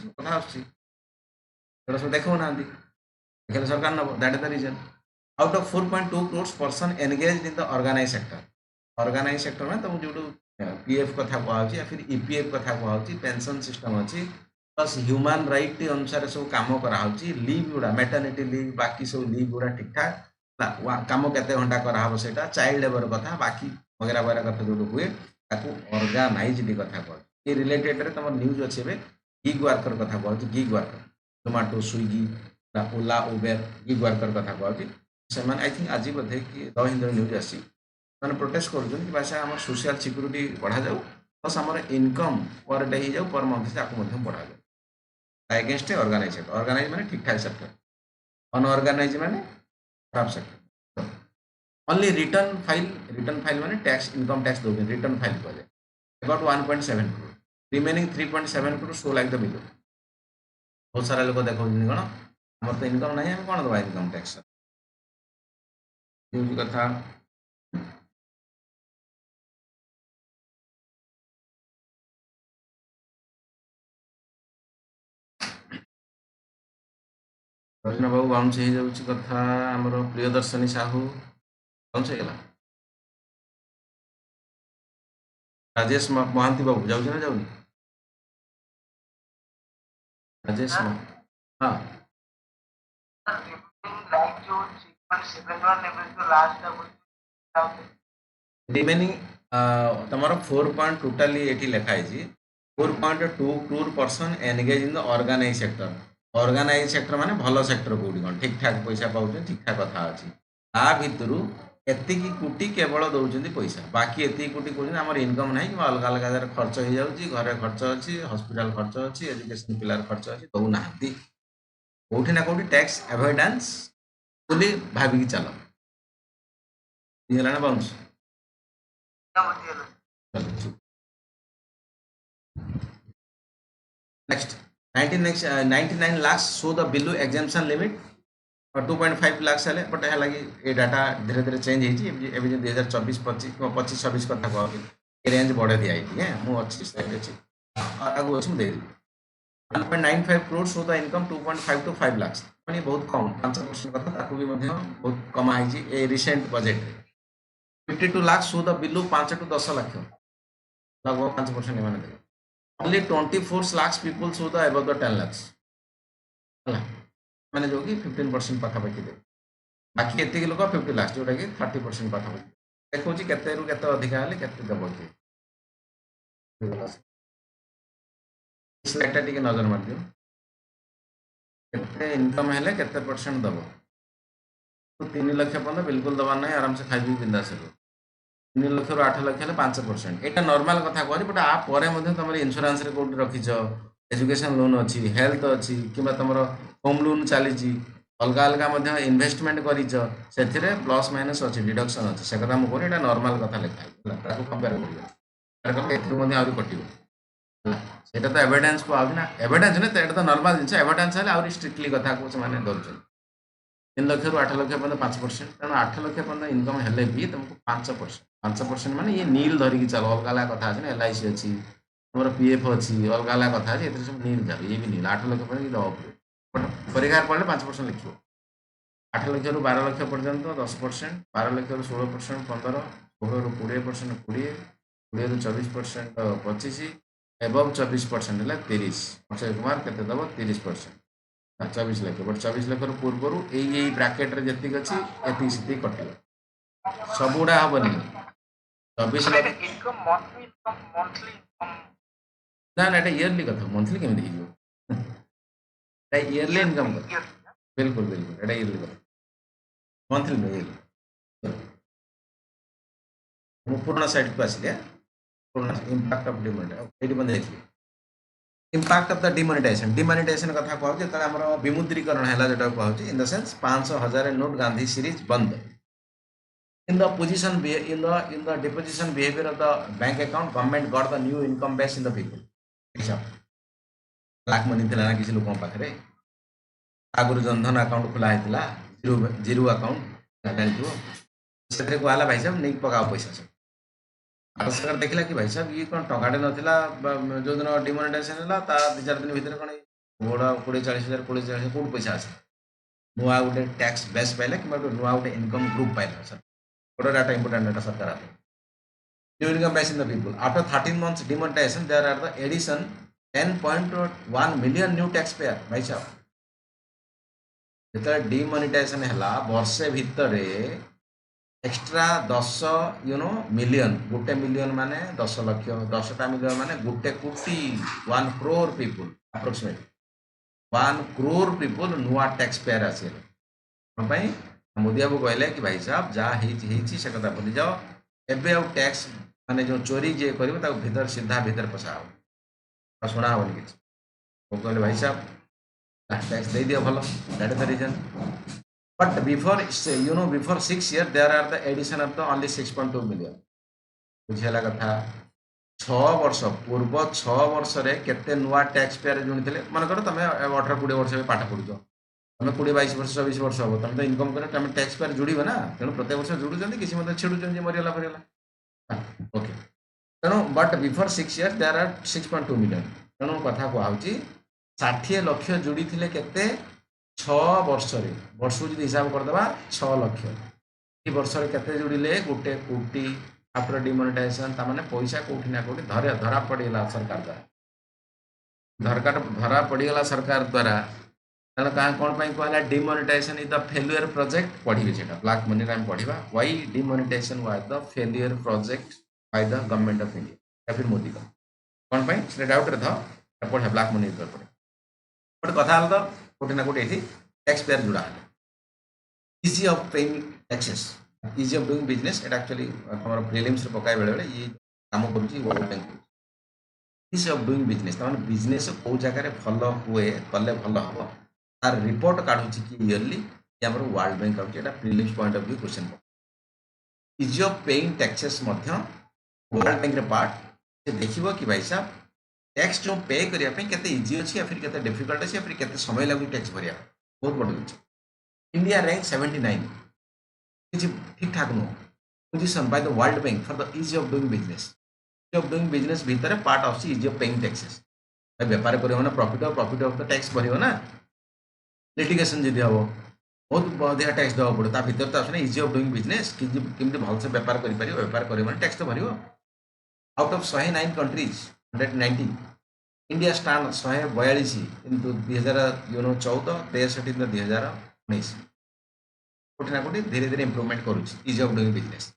सब देखो ना देखिए सरकार नब that is the reason out of 4.2 crores person engage in the organise sector में तुम जो पीएफ कथा कहुच्छी या फिर ईपीएफ कथा कहुच्छी पेंशन सिस्टम अच्छी प्लस ह्यूमन राइट अनुसार सब कम कराई लीव गुड़ा मैटर्निटी लीव बाकी सब लीव गुड़ा ठीक ठाक कम केते घंटा कराब से चाइल्ड लेबर कथा बाकी वगैरह वगैरह कथा जो हुए ऑर्गेनाइज्ड कथा कह ये रिलेटेड तुम न्यूज अच्छे गिग वर्कर कथा कह गिग वर्कर जोमाटो स्विगी ओला उबेर गिग वर्कर कथा कह आई थिंक आज बोधे कि द हिंदू न्यूज आसी मैंने प्रोटेस्ट कर सोशल सिक्यूरीटी बढ़ा जाऊ प्लस आम इनकम पर डे हो पर मंथ आपको बढ़ा जाए अगेंस्ट ऑर्गेनाइज माने ठीक ठाक सेक्टर अनऑर्गेनाइज माने खराब सेक्टर ओनली रिटर्न फाइल माने टैक्स इनकम टैक्स दो रिटर्न फाइल कह जाए about 1.7 crore remaining 3.7 crore show like the below बहुत सारा लोग देखो कौन आम तो इनकम ना कौन दबा इनकम टैक्स कथा रजना बाबू बाउंस हो जाऊँगी कथा आमर प्रियदर्शनी साहू बाउंस होगा राजेश महांती बाबू जाऊँ ना जाऊनी राजेश हाँ रिमेनिंग तुम 4 टोटाली ये लिखाई 4.2 crore person engage in the organise sector माने भल सेक्टर कौटी कौन ठीक ठाक पैसा पाँच ठीक ठाक कथा अच्छी आ भितर एति कोटी केवल दौरान पैसा बाकी एति कोटी कौन आम इनकम ना कि अलग अलग जगह खर्च हो जाऊँगी घरे खर्च अच्छी हॉस्पिटल खर्च अच्छी एजुकेशन पिलार खर्च अच्छी दौना कौटी ना कौटी टैक्स एवॉइडेंस बोली भाविकी चल ना bounce next 99 lakhs show the below exemption limit और 2.5 lakhs है बट है लगी ये डाटा धीरे धीरे चेंज होती है 2024-25 कथा कह रेंज बढ़े दिया है मुझे अच्छी साइड अच्छी आगू अच्छी मुझे 1.95 crore show the income 2.5 to 5 lakhs माने बहुत कम 5% कथा भी बहुत कम I a recent budget 52 lakhs show the below 5 to 10 lakh लगभग 5% माने only 24 lakhs people show the above the 10 lakhs मैंने जो कि 15% पाखापाखि दे बाकी एति लोक 50 lakhs जोटा कि 30% पाखापाखि देखो केते रु केते अधिका हेले केते देबो कि स्लाइडटा टिके नजर मार दियो केते इनकम हेले केते परसेंट देबो तो 3 लाख पर्यंत बिल्कुल दबा नहीं आराम से खाई बिंदास हो 3 लाख रु 8 लाख हेले 5% एटा नॉर्मल कथा कहछि बट आ परे मध्ये तुम इंश्योरेंस रे कोड रखिछ एजुकेशन लोन अच्छी हेल्थ अच्छी कि तुम होम लोन चली अलग अलग इन्वेस्टमेंट कर प्लस माइनस अच्छी डिडक्शन अच्छी से कथा मुझे कहूँ नॉर्मल कथा लिखा है कंपेयर कर कट ସେଇଟା ତ ଏଭିଡେନ୍ସ କୁ ଆଉଛି ନା ଏଭିଡେନ୍ସ ନା ଏଇଟା ତ ନର୍ମାଲ ଜିନିଷ ଏଭିଡେନ୍ସ ହେଲେ ଆହୁରି ଷ୍ଟ୍ରିକ୍ଟଲି କଥାକୁ ସେମାନେ ଧରୁଛନ୍ତି 3 ଲକ୍ଷରୁ 8 ଲକ୍ଷ ପର୍ଯ୍ୟନ୍ତ 5% ତେଣୁ 8 ଲକ୍ଷ ପର୍ଯ୍ୟନ୍ତ ଇନକମ୍ ହେଲେ ବି ତମକୁ 5% ମାନେ ଇଏ ନିଲ୍ ଧରିକି ଚାଲ ଅଲଗା ଅଲଗା କଥା ଅଛି ନା LIC ଅଛି ତମର PF ଅଛି ଅଲଗା ଅଲଗା କଥା ଅଛି ଏଥିରେ ସବୁ ନିଲ୍ ଚାଲ ଇଏ ବି ନିଲ୍ 8 ଲକ୍ଷ ପର୍ଯ୍ୟନ୍ତ ଦେବାକୁ ପଡ଼ିବ ପରିହାର ପଡ଼ିଲେ 5% ଲେଖିବ 8 ଲକ୍ଷରୁ 12 ଲକ୍ଷ ପର୍ଯ୍ୟନ୍ତ 10% 12 ଲକ୍ଷରୁ 16% 15 16ରୁ 20% 20 20ରୁ 24% 25 एबव 24% है 30 अक्षय कुमार के दब 30% 24 लाख बट 24 लाख पूर्व यही ब्राकेट जी अच्छी एति से कटे सब गुड़ा हेनी 24 लाख इनकम मंथली इनकम ना ना इयरली कथा मंथली केमी इयरली इनकम बिल्कुल बिल्कुल एटा इयरली कथा मंथली नहीं इयरली पूर्ण साइड को आसिले impact of demonetisation impact of the demonetisation कथा कहूँ जो आम विमुद्रीकरण है जो कहूँ in the sense 500,000 note Gandhi series बंद in the position in the deposition behaviour of the bank account government got the new income base in the people black money थी ना किसी लोगों पाखे आगुरी जनधन अकाउंट खोला होता जीरो अकाउंट जानते से कहला भाई साहब नहीं पकाओ पैसा सब सरकार देखला कि भाई साहब ये कौन टंकाटे नाला जो दिन डिमोनेटाइजेशन है 2-4 दिन भितर कौन बड़ा 20-40,000 20-40,000 कौट पैसा आस नुआ गोटे टैक्स बेस पाइला कि नुआ गोटे इनकम ग्रुप पाइला सर गोटे डाटा इंपोर्टेंट डाटा सरकार हाथ new income base in the people after 13 months demonetization there are the addition 10.1 million new tax payer भाई साहब जो डिमोनेटाइजेशन है वर्षे भितर एक्स्ट्रा 10 मिलियन गोटे मिलियन माने 10 लाख 10टा मिलियन माने गोटे कोटी 1 crore people approximately 1 crore people नुआ टैक्स पेयर आसे मोदी बाबू कहले कि भाई साहब जहाँ से कथा भूली जाओ एबे आउ टैक्स माने जो चोरी जे कर भीतर सीधा भीतर पशा हो शुणा हेनी कि कहले भाई साहब टैक्स दे दियो भल that is the reason But before 6 years, there are the addition of the only 6.2 million. बुझेला कथा 6 वर्ष पूर्व 6 वर्ष रे केते नुआ टैक्स पेयर जुणिथिले मन कर तमे 18-20 वर्ष में पाठ पढुछो तमे 20-22 वर्ष 24 वर्ष हो तमे तो इनकम करे तमे टैक्स पेयर जुड़िबे ना तेणु प्रत्येक वर्ष जुड़ुचंदी किसी मते छिडुचंदी मरियला फरियला ओके तेणु but before 6 years there are 6.2 million तेणु कथा को आउची 60 लाख जुड़िथिले केते 6 वर्ष वर्ष जो हिसाब करदे 6 लाख वर्ष केते जुड़िले गोटे कोटी आफ्टर डिमोनेटाइजेशन तामाने पैसा कोठी ना कोठी धरा पड़ीगला सरकार द्वारा धरा पड़ीगला सरकार द्वारा तेणु कहाँ कौन कहला demonetisation is the failure project पढ़ी से ब्लैक मनी आम पढ़ा why demonetisation was the failure project by the government of India या फिर मोदी का कौन से डाउट था पढ़ा ब्लैक मनी पढ़े गोटे कथा तो कोटी ना कोटी टैक्स पेयर जुड़ा है easy of paying taxes easy of doing business at actually हमारा प्रीलिम्स रे पकाय बेले बेले ये काम करूची world bank easy of doing business तमाने बिजनेस को जगह रे भलो हुए कले भलो हो तार रिपोर्ट काढुची कि इयरली कि हमर world bank आउची Etah prelims point of view question easy of paying taxes Madhya world bank रे पार्ट से देखिबो कि भाई साहब टैक्स जो पे करिया पे केते इजी अछि या फिर केते डिफिकल्ट अछि या फिर केते समय लागु टैक्स भरिया बहुत बड़ अछि इंडिया रैंक 79 किछि ठीक ठाक no position by the world bank for the easy of doing business easy of doing business भीतर part of easy of paying taxes व्यापार करियो ना प्रॉफिट ऑफ द टैक्स भरियो ना लिटिगेशन जदि हबो बहुत अधिक टैक्स देवा पड़े ता भीतर तो आसने इजी ऑफ डूइंग बिजनेस किमती भल से व्यापार करि परियो व्यापार करियो माने टैक्स तो भरियो out of 109 countries 190 India stand 142 किंतु 2014 63 2019 कोटी ना कोटी धीरे धीरे इंप्रूवमेंट करूची is of doing business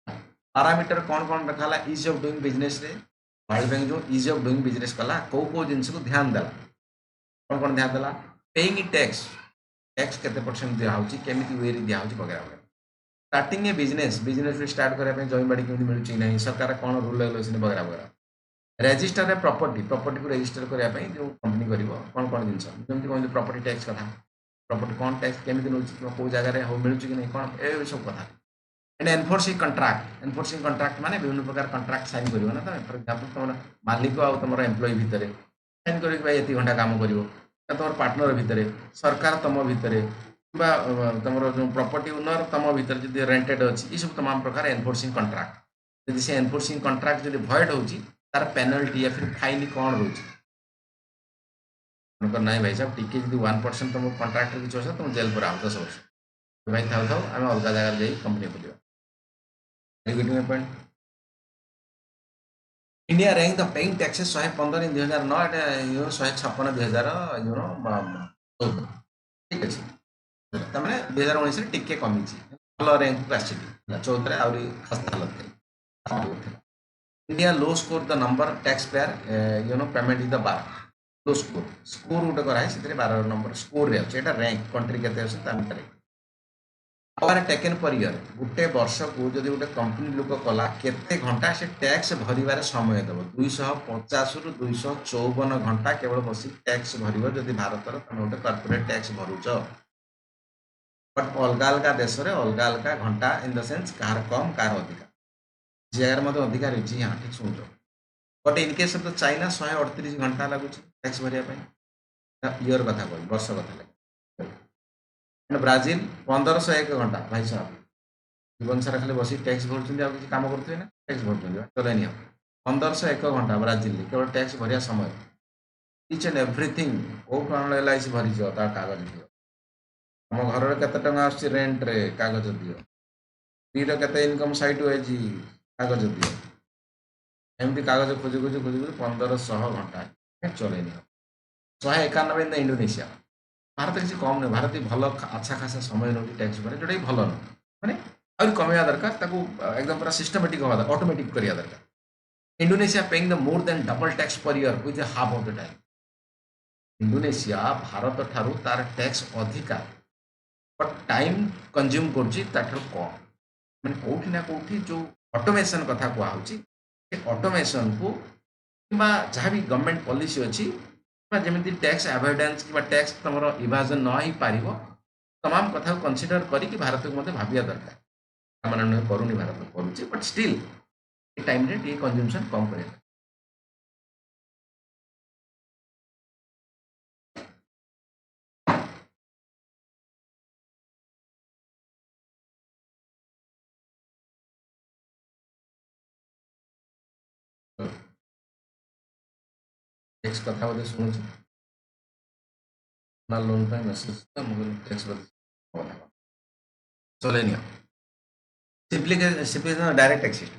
parameter कौन रखा इज ऑफ डूइंग बिजनेस रे वर्ल्ड बैंक जो इज ऑफ डूइंग बिजनेस कला को जिनस को ध्यान देला कौन ध्यान देला पेइंग टैक्स टैक्स केते परसेंट दिया होची केमिति वे रे दिया होची वगैरह वगैरह स्टार्टिंग ए बिजनेस स्टार्ट करने जमीबाड़ी केमिति मिलुची नहीं सरकार कौन रूल रेगुलेशन वगैरह वगैरह रेजिस्टर प्रॉपर्टी प्रॉपर्टी को रेजिस्टर करने ପାଇଁ जो कंपनी करिवो कोन जिनस जेमति कोन प्रॉपर्टी टैक्स कथा प्रॉपर्टी कोन टैक्स केमिति नउची को जगह रे हो मिलुची कि नहीं कोन ए सब कथा एंड एनफोर्सिंग कॉन्ट्रैक्ट माने विभिन्न प्रकार कॉन्ट्रैक्ट साइन करिवो ना तमे फॉर एग्जांपल तुम मालिक आ तुम एम्प्लॉय भितर साइन करिक भाई एति घंटा काम करिवो तुम पार्टनर भितर सरकार तुम भितर बा तुम जो प्रॉपर्टी ओनर तुम भितर जदि रेंटेड अछि ई सब तमाम प्रकार एनफोर्सिंग कॉन्ट्रैक्ट जदि से एनफोर्सिंग कॉन्ट्रैक्ट जदि भॉइड होची तार पेनल्टी या फिर फाइन कौन रोचे नहीं भाई साहब टिके जी 1% तुम कॉन्ट्रैक्ट किसी अच्छा तुम जेल पर आओ 10 वर्ष भाई थाउ थाउ आम अलग जगह जाए कंपनी खोलिया point India rank the paying taxes 115 इन 2009 एटा 156 2014 ठीक अछि तमने 2019 रे टिके कमी छी भलो रैंक को आछि 14 रे आउरी खस्ता हालत India low score the number tax payer payment is the bar low score गोटे कराए से 12 नंबर स्कोर रे एटा रैंक कंट्री केते अछि ता भितर आवर टेकन पर ईयर गोटे वर्ष को जदि गोटे कंपनी लोक कला केते घंटा से टैक्स भरिबार समय देबो 250 रु 254 घंटा केवल बसी टैक्स भरिबो जदि भारत रो तमे गोटे कॉर्पोरेट टैक्स भरुचो बट अलग अलग देश रे अलग अलग घंटा इन the sense car come car अधिक जगह मत अधिकार होती हाँ ठीक शुणु but in case of the China 138 घंटा लगुच टैक्स भरिया ईयर कथा कह वर्ष कथा लगे ब्राजिल 1501 घंटा भाई साहब जीवन सारा खाली बस टैक्स भरुँच आ किसी कम करुवे ना टैक्स भरुँच चले नहीं 1501 घंटा ब्राजिल केवल टैक्स भरिया समय इच एंड एवरीथिंग कौ कौन एल आई सी भरी कागज दियो आम घर केते टंका आसुची रेंट रे कागज दियो पीर केते इनकम साइट वाइज कागज दियो एमती कागज खोजी 1500 घंटा चले 191 इन इंडोनेशिया भारत किसी कम नहीं भारत भल अच्छा खासा समय नौ टैक्स जोटा कि भल न मैंने आहुरी कमेवा दरकार एकदम पूरा सिस्टमेटिक हवा ऑटोमेटिक करिया दरकार Indonesia paying the more than double tax per year with half of the time Indonesia Bharat ठारू तार टैक्स अधिका बट टाइम कंज्यूम करछि ताठर कम मैंने कोठी ना कोठी जो ऑटोमेशन कथा कहुच्छी ऑटोमेशन को जहाँ भी गवर्नमेंट पॉलिसी अच्छी जमी टैक्स एवॉइडेंस कि टैक्स तुम इवाजन न हो पार तमाम कथा को कंसीडर करी भारत को मत भाविया दरकार मैंने नुहे करूनी भारत करुच्ची बट स्टिल टाइम रे कंज्यूमशन कम कर टैक्स कथा बोधे शुणु लोन मेसेज टैक्स चले simplification direct tax system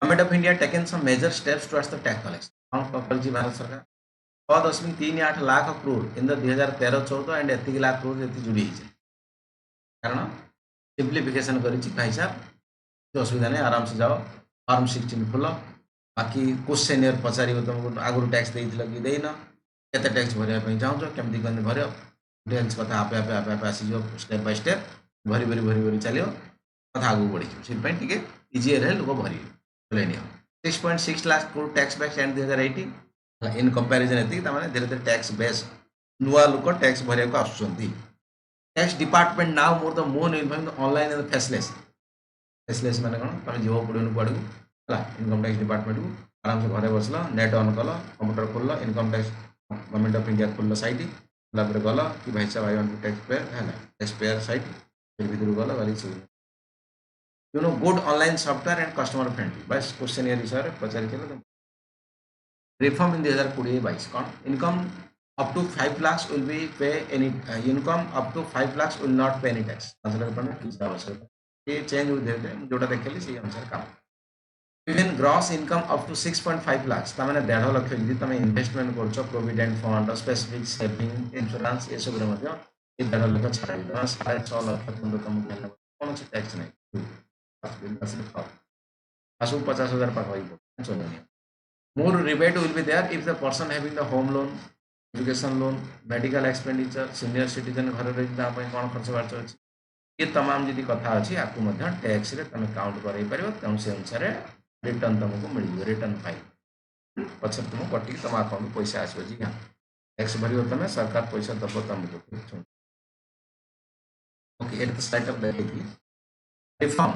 government of India taken some major steps towards the tax collection कर भारत सरकार 6.38 lakh crore in the 2013-14 and एति लाख करोड़ ये जोड़ी कारण सिंप्लिफिकेशन कर भाई साहब असुविधा नहीं आराम से जाओ फॉर्म 16 खोल बाकी क्वेश्चन पचार तुमको आगुरी टैक्स देइथिल कि देन केते टैक्स भरिया चाहूँ केमती कमी भर डिटेल्स कथा आपे आपे आपे आपे आसी स्टेप बाय स्टेप भरी भरी भरी भरी चलो कथा आगू बढ़ी से इजीर है लोक भर चले नि 6.6 lakh crore tax backs and 2018 in comparison एति धीरे धीरे टैक्स बेस नुआ लोक टैक्स भरिया को आसुचंती tax department now more the more involve online and faceless माने कोन तुम जीव पड़ो कुआड़ को इनकम टैक्स डिपार्टमेंट को आराम से घरे बसल नेट ऑन कल कंप्यूटर खोल income tax government of India खोल साइट गल कि भाई साहब आई वांट टैक्स पेयर है टैक्स पेयर साइट भर गल गली you know good online software and customer friendly बस क्वेश्चन ये विषय में पचार रिफॉर्म इन 2020-22 कौन income up to 5 lakhs will be pay any income up to 5 lakhs will not pay any tax ये चेंज हुए जोटा देखली से अनुसार काम even gross income up to 6.5 lakhs तमाने 1.5 लाख यदि तुम इन्वेस्टमेंट करछो provident fund specific saving insurance ये सब रे मध्य 1.5 लाख छाड़ी 6.5 लाख तुम कौन से टैक्स नहीं आसु 50,000 पाखा चलो more rebate will be there if the person having the home loan education loan medical expenditure senior citizen घर रही कौन खर्च बार्च अच्छी ये तमाम जी कथा अच्छी आपको टैक्स रे तुम काउंट कर तेणु से अनुसार रिटर्न तुमको मिल रिटर्न फाइल पछर तुम कटिक तुम अकाउंट पैसा आसो जी हाँ टैक्स भर तुम सरकार पैसा दब तुमको okay at the slide of देखिए रिफॉर्म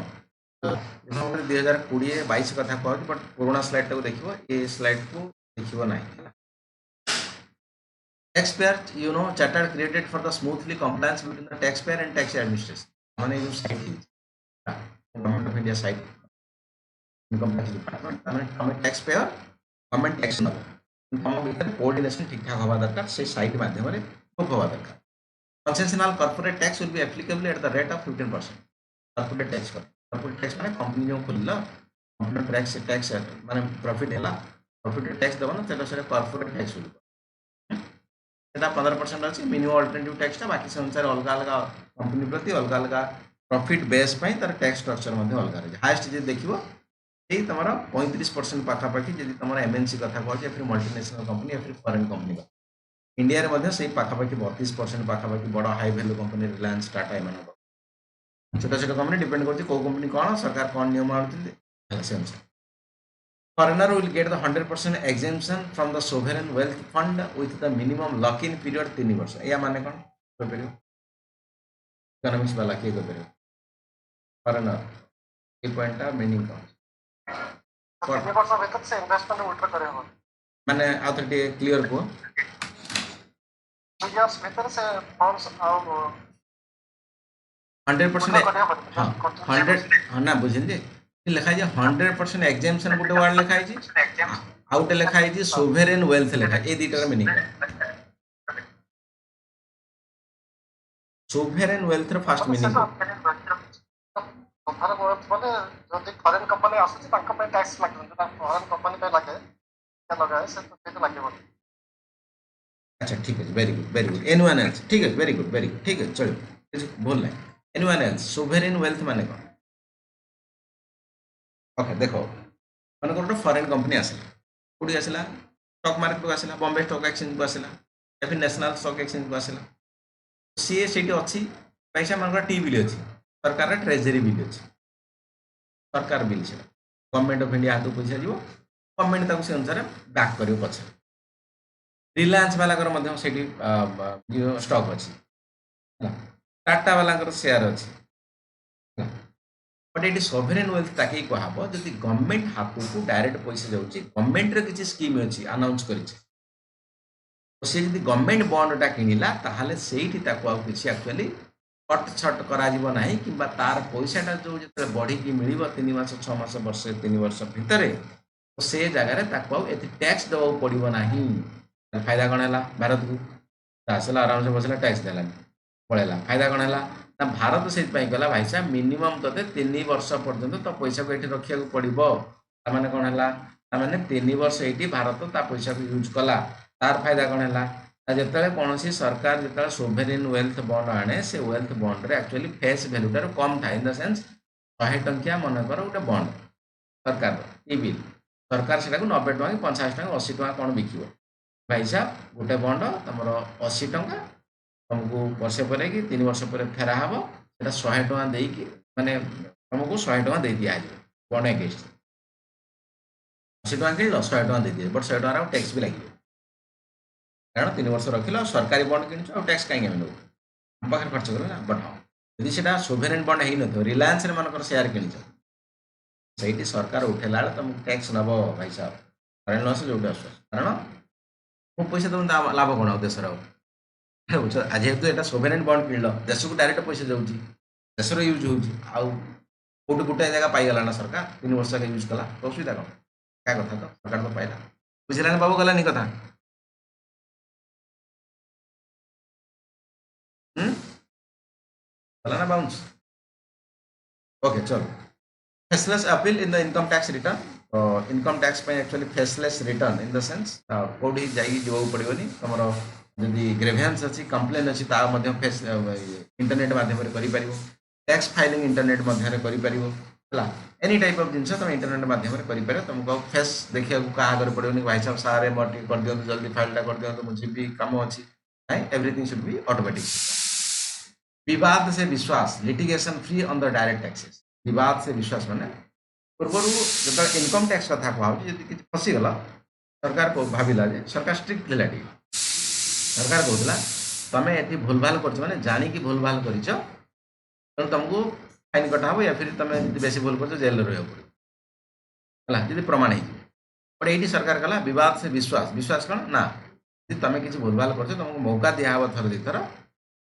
रिफॉर्म 2020-22 कथा कहूँ बट पुराना स्लाइड टाक देखो ये स्लाइड को देखो ना taxpayer you know charter created for the smoothly compliance between the taxpayer and tax administration माने जो साइट है government of India site income tax department माने हम टैक्स पेयर गवर्नमेंट टैक्स न हम भीतर कोऑर्डिनेशन ठीक ठाक होबा दरकार से साइट माध्यम रे बुक होबा दरकार concessional corporate tax will be applicable at the rate of 15% corporate tax माने कंपनी जो खुलला कंपनी टैक्स माने प्रॉफिट हैला प्रॉफिट टैक्स दबा ना तेटा से कॉर्पोरेट टैक्स होल सेटा 15% अच्छी मिनिमम अल्टरनेटिव टैक्स बाकी से अनुसार अलग अलग कंपनी प्रति अलग अलग प्रॉफिट बेस पर तार टैक्स स्ट्रक्चर अलग रही हाएस्ट जी देखो ये तुम 35% पाखापाखि जी तुम एमएनसी कथा कहे फिर मल्टीनेशनल कंपनी या फिर फॉरेन कंपनी का इंडिया से पाखापाखि 32% पाखापाखि बड़ high value company Reliance Tata एम छोटा छोटा कंपनी डिपेंड कर कंपनी कौन सरकार कौन नियम आनुच्च Foreigner will get the 100% exemption from the sovereign wealth fund with the minimum lock-in period 3 वर्ष या माने कौन कोई परियो इकोनॉमिक्स वाला के कोई परियो फॉरेनर ये पॉइंट का मीनिंग कौन 3 वर्ष भीतर से इन्वेस्टमेंट विथड्रॉ करे हो माने आउथरिटी क्लियर को 2 इयर्स भीतर से फंड्स आउ 100% हाँ 100 हाँ ना बुझिले लिखा है 100% एग्जेम्पशन गोटे वर्ड लिखा है आउ गोटे लिखा है सोवेरेन वेल्थ लिखा है ए दुटार meaning सोवेरेन wealth row first meaning सोवेरेन wealth बोले जदी फॉरेन कंपनी आसुची तांका पे टैक्स लागबो जदा फॉरेन कंपनी पे लागे क्या लगाए से तो लागेबो अच्छा ठीक है वेरी गुड एनीवन एल्स ठीक है वेरी गुड ठीक है चलो बोल नहीं एनीवन एल्स सोवेरेन वेल्थ माने कौन ओके देखो मन गोटे फॉरेन कंपनी आसला कौटी आसला स्टॉक मार्केट को आसला बॉम्बे स्टॉक एक्सचेंज को आसला या फिर नेशनल स्टॉक एक्सचेंज को आसला सी से अच्छी पैसा मान टी बिल अच्छी सरकार ट्रेजरी बिल अच्छी सरकार बिल से गवर्नमेंट ऑफ इंडिया हाथ पैसा जीव गवर्नमेंट से अनुसार बैक कर पचे रिलायंस वाला स्टॉक अच्छी टाटा वाला शेयर अच्छी बट ये सोवेरेन वेल्थ ताकि कहब जब गवर्नमेंट हाथ को डायरेक्ट पैसा जाऊँगी गवर्नमेंट किसी स्कीम अच्छी अनाउंस कर सी जब गवर्नमेंट बॉन्डटा किणला ताहले सेठी किसी एक्चुअली कट छट करा नहीं कि तार पैसाटा जो जो बढ़ी मिल 3 मास 6 मास वर्ष 3 वर्ष भितर से जगह टैक्स देवा पड़ो ना फायदा कौन है भारत को आसला आराम से बसला टैक्स देला पड़ेगा फायदा कौन है ना भारत से कहला भाई साहब मिनिमम ते 3 वर्ष पर्यंत तो पैसा को ये रखा पड़ो मैंने कौन है मैंने 3 वर्ष ये भारत ता पैसा को यूज कला तार फायदा कौन है जिते कौन सरकार जो सोवेरेन वेल्थ बॉन्ड आने से वेल्थ बॉन्ड रे एक्चुअली फेस वैल्यूटार कम था इन द सेंस 100 टंकिया मनकर गोटे बॉन्ड सरकार ई बिल सरकार से 90 टଙ୍କା 50 टଙ୍କା 80 टଙ୍କା कौन बिक भाई साहब गोटे बॉन्ड तुम 80 टଙ୍କା तुमको वर्ष पर कि 3 वर्ष पर फेरा हम से 100 टଙ୍କା देकी माने तुमको 100 टଙ୍କା दे दिया बॉन्ड एगेन्स्ट 80 टଙ୍କା किन 100 टଙ୍କା दे दिए बट 100 टଙ୍କା टैक्स भी लगे कारण 3 वर्ष रखिल सरकारी बॉन्ड कि टैक्स कहीं आम नौ पाखे खर्च कर ना बट हाँ यदि से सोवेरेन बॉन्ड हो न रिलायंस मान शेयर कि से सरकार उठेला तुमको टैक्स नब भाई साहब फरेन लस जो कारण मो पैसा तुम लाभ कौन देशर जेहेतु यहाँ सोवेरेन बॉन्ड किण देश को डायरेक्ट पैसा जाऊँगी देशर यूज हो गोटे जगह पाईगला ना सरकार 3 वर्ष यूज कला तो असुविधा कौन क्या कथा तो सरकार तो पाइला बुझे बाबू गलानी कथा चला ना बाउंस ओके चलो faceless appeal in the income tax return income tax पे actually faceless return in the sense कौटी जाई जीवा पड़ोनी तुम जदि ग्रेभियंस अच्छी कंप्लेन अच्छी फेस इंटरनेट माध्यम टैक्स फाइलिंग इंटरनेट मध्य एनी टाइप ऑफ जिनस तुम इंटरनेट माध्यम कर तुमको फेस देखा क्या आगे पड़ोनी भाई साहब सारे मोर कर दिखाँ जल्दी फाइलटा कर दिखाँ मुझे भी कम अच्छी एवरीथिंग शुड बी ऑटोमेटिक विवाद से विश्वास litigation free on the direct taxes विवाद से विश्वास माने पूर्व जो इनकम टैक्स कथा कहूँ फसीगल सरकार को भाविला जे सरकार स्ट्रिक्ट थिला टी सरकार कहूला तमे एति भूल भाल करछ माने जानी कि भूल भाल करिछ तो तुमको फाइन कटा हो या फिर तमे यदि बेसी भूल करछ जेल रे रहबो हला यदि प्रमाण है पर एटी सरकार कहला विवाद से विश्वास विश्वास कौन ना यदि तमे किसी भूल भाल करछ तुमको मौका दिया हबो थर दी थर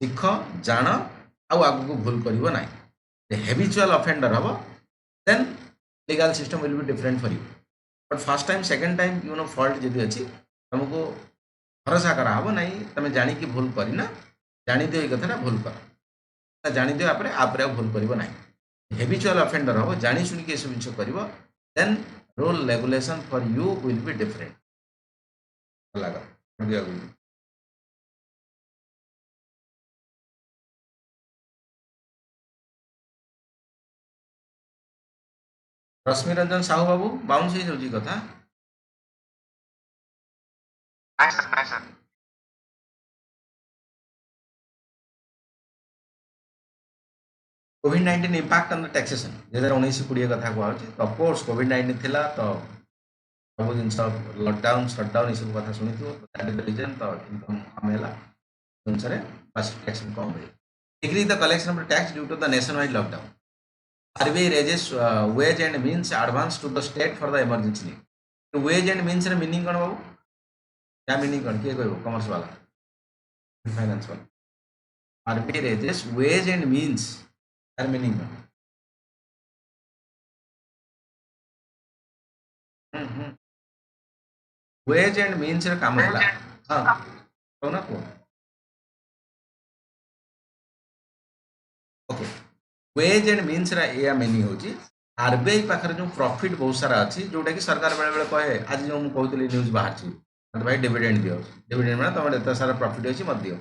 सिख जान आउ आगु को भूल करिवो नाही the habitual offender habo then legal system will be different for you but first time second time you know fault जदि अछि तुमको भरोसा करा हबो नाही तमे जानी कि भूल करी ना जानी दियो ए कथाटा भूल कर जानी दियो आपरे आपरे भूल करिवो नाही habitual offender हबो जानी सुनी के सब विषय करिवो then rule regulation for you will be different लगा दिया रश्मि रंजन साहू बाबू बाउंस हो जाउची कथा नहीं sir covid impact on the taxation 2019-20 कथा कहउची तो ऑफ कोर्स कोविड-19 थिला तो सब जिन सब लॉकडाउन शटडाउन ई सब कथा सुनी तो दैट इज द रीजन तो इनकम कमेला अनुसार बस टैक्स कम हुई decrease the collection of tax due to the nation wide lockdown RBI raises wage and means advance to the state for the emergency need. तो wage and means रे meaning कौन बाबू क्या मीनिंग कौन किए कोई कॉमर्स वाला फाइनेंस वाला RBI raises wage and means यार मीनिंग कौन wage and means रे काम होला हाँ तो ना को ओके वेज एंड मीन्स या मीनिंग होची आरबीआई पाखरे जो प्रॉफिट बहुत सारा अच्छी जोटा कि सरकार बेले बेले कहे आज जो मुझे कहती न्यूज बाहर मतलब भाई डिविडेंड दियो डिविडेंड मैंने तुम एत सारा प्रॉफिट अच्छी मत दियो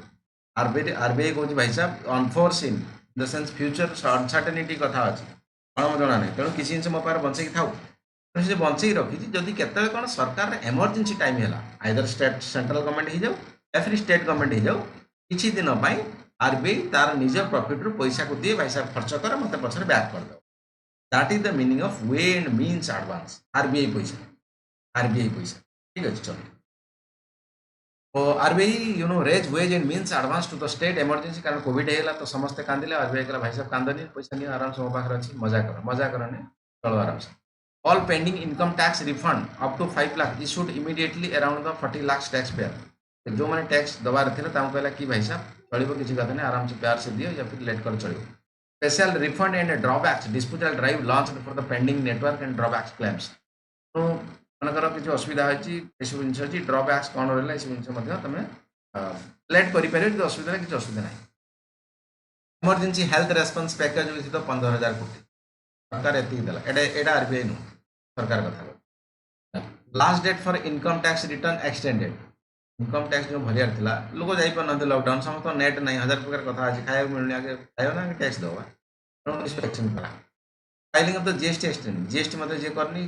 आरबीआई कहूँ भाई साहब unforeseen in the sense future uncertainty कथा अच्छी कौन मत जाना नहीं तेणु किसी जिन मो पाखे बंचेक था से बंचेक रखी जदि केत कौन सरकार एमरजेंसी टाइम है आइदर स्टेट सेंट्रल गवर्नमेंट हो जाऊ या फिर स्टेट गवर्नमेंट हो जाऊ किसी दिन आरबीआई तार निज प्रॉफिट रु पैसा को दिए भाई साहब खर्च कर मत पछरे बैक कर दो that is the meaning of way and means advance RBI पैसा ठीक है चलो तो RBI you know raise ways and means advance to the state emergency कारण कोविड है तो समस्ते कांदिले आरबीआई कहला भाई साहब कांदनी पैसा नहीं आराम से मो पाखरे अच्छी मजा करने चलो आराम से all pending income tax refund up to 5 lakh issued immediately around the 40 lakh tax payer जो मैंने टैक्स दबार थे कहला कि भाई साहब चलो किसी कथा नहीं आराम से प्यार से दियो या फिर लेट कर चलो special refund and drawbacks disposal drive launch for the pending network and drawbacks claims तो मनकर किसी असुविधा होती जिन अच्छी ड्रॉबैक्स कौन रहा जिन तुम लेट कर असुविधा किसी असुविधा ना इमरजेंसी हेल्थ रेस्पॉन्स पैकेज तो 15,000 कोटी सरकार एट आरबीआई नु सरकार कथा last date for income tax return extended income tax जो भरियार थिला लोक जाई पर न लॉकडाउन समस्त नेट नहीं 1000 प्रकार कथा आज खाया मिलनी आगे खायो ना टैक्स दवा इंस्पेक्शन करा filing of the GST extend GST मतलब जे करनी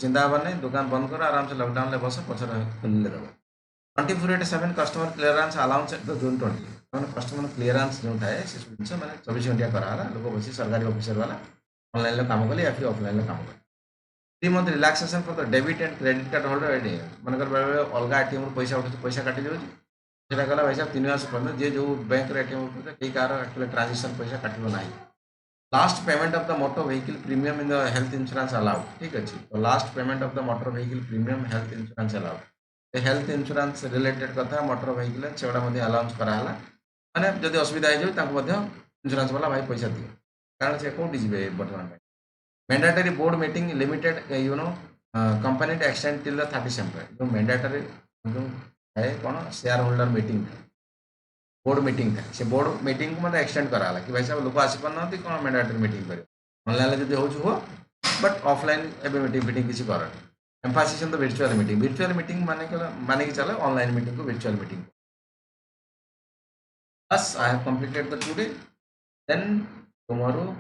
चिंता हबार नहीं दुकान बंद कर आराम से लॉकडाउन ले बस पछर खुलले दबो 24/7 customer clearance allowance at the zone 20 माने कस्टमर क्लियरेंस जो थाए से जिनस माने 24 घंटा कराला लोक बसी सरकारी ऑफिसर वाला ऑनलाइन ले काम कले या फिर ऑफलाइन ले काम कले 3 month relaxation for the debit and credit card holder मनकर बेले अलग एटीएम पैसा उठे पैसा काटी जाऊँ से कहला भाई साहब 3 मास पर्यटन जे जो बैंक एटीएम कई कार एक्चुअली ट्रांजेक्शन पैसा काटो ना last payment of the motor vehicle premium in the health insurance allowed ठीक अच्छे तो last payment of the motor vehicle premium health insurance allowed health insurance related कथा मोटर व्हीकल से allowance कराला मैंने जब असुविधा हो इंश्योरेंस वाला भाई पैसा दियो कारण से कौटी जी बर्तमान mandatory board meeting limited you know company to extend till the 30 जो मैंडेटरी जो है कौन शेयर होल्डर मीटिंग था बोर्ड मीटिंग था से बोर्ड मीटिंग को मतलब एक्सटेंड कराला कि भाई साहब लोक आसी पार ना कौन मैंडेटरी मीटिंग कर ऑनलाइन जो हो बट ऑफलाइन एवं मीटिंग फिटिंग किसी कर एम्फासिस द वर्चुअल मीटिंग माने कि चलो ऑनलाइन मीटिंग को वर्चुअल मीटिंग बस I have completed the today then tomorrow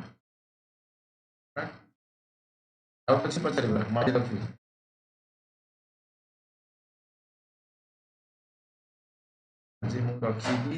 ଆଉ କିଛି ପଚାରିବା ମାଡ଼ି ରଖିବି ଆଜି ମୁଁ ରଖିବି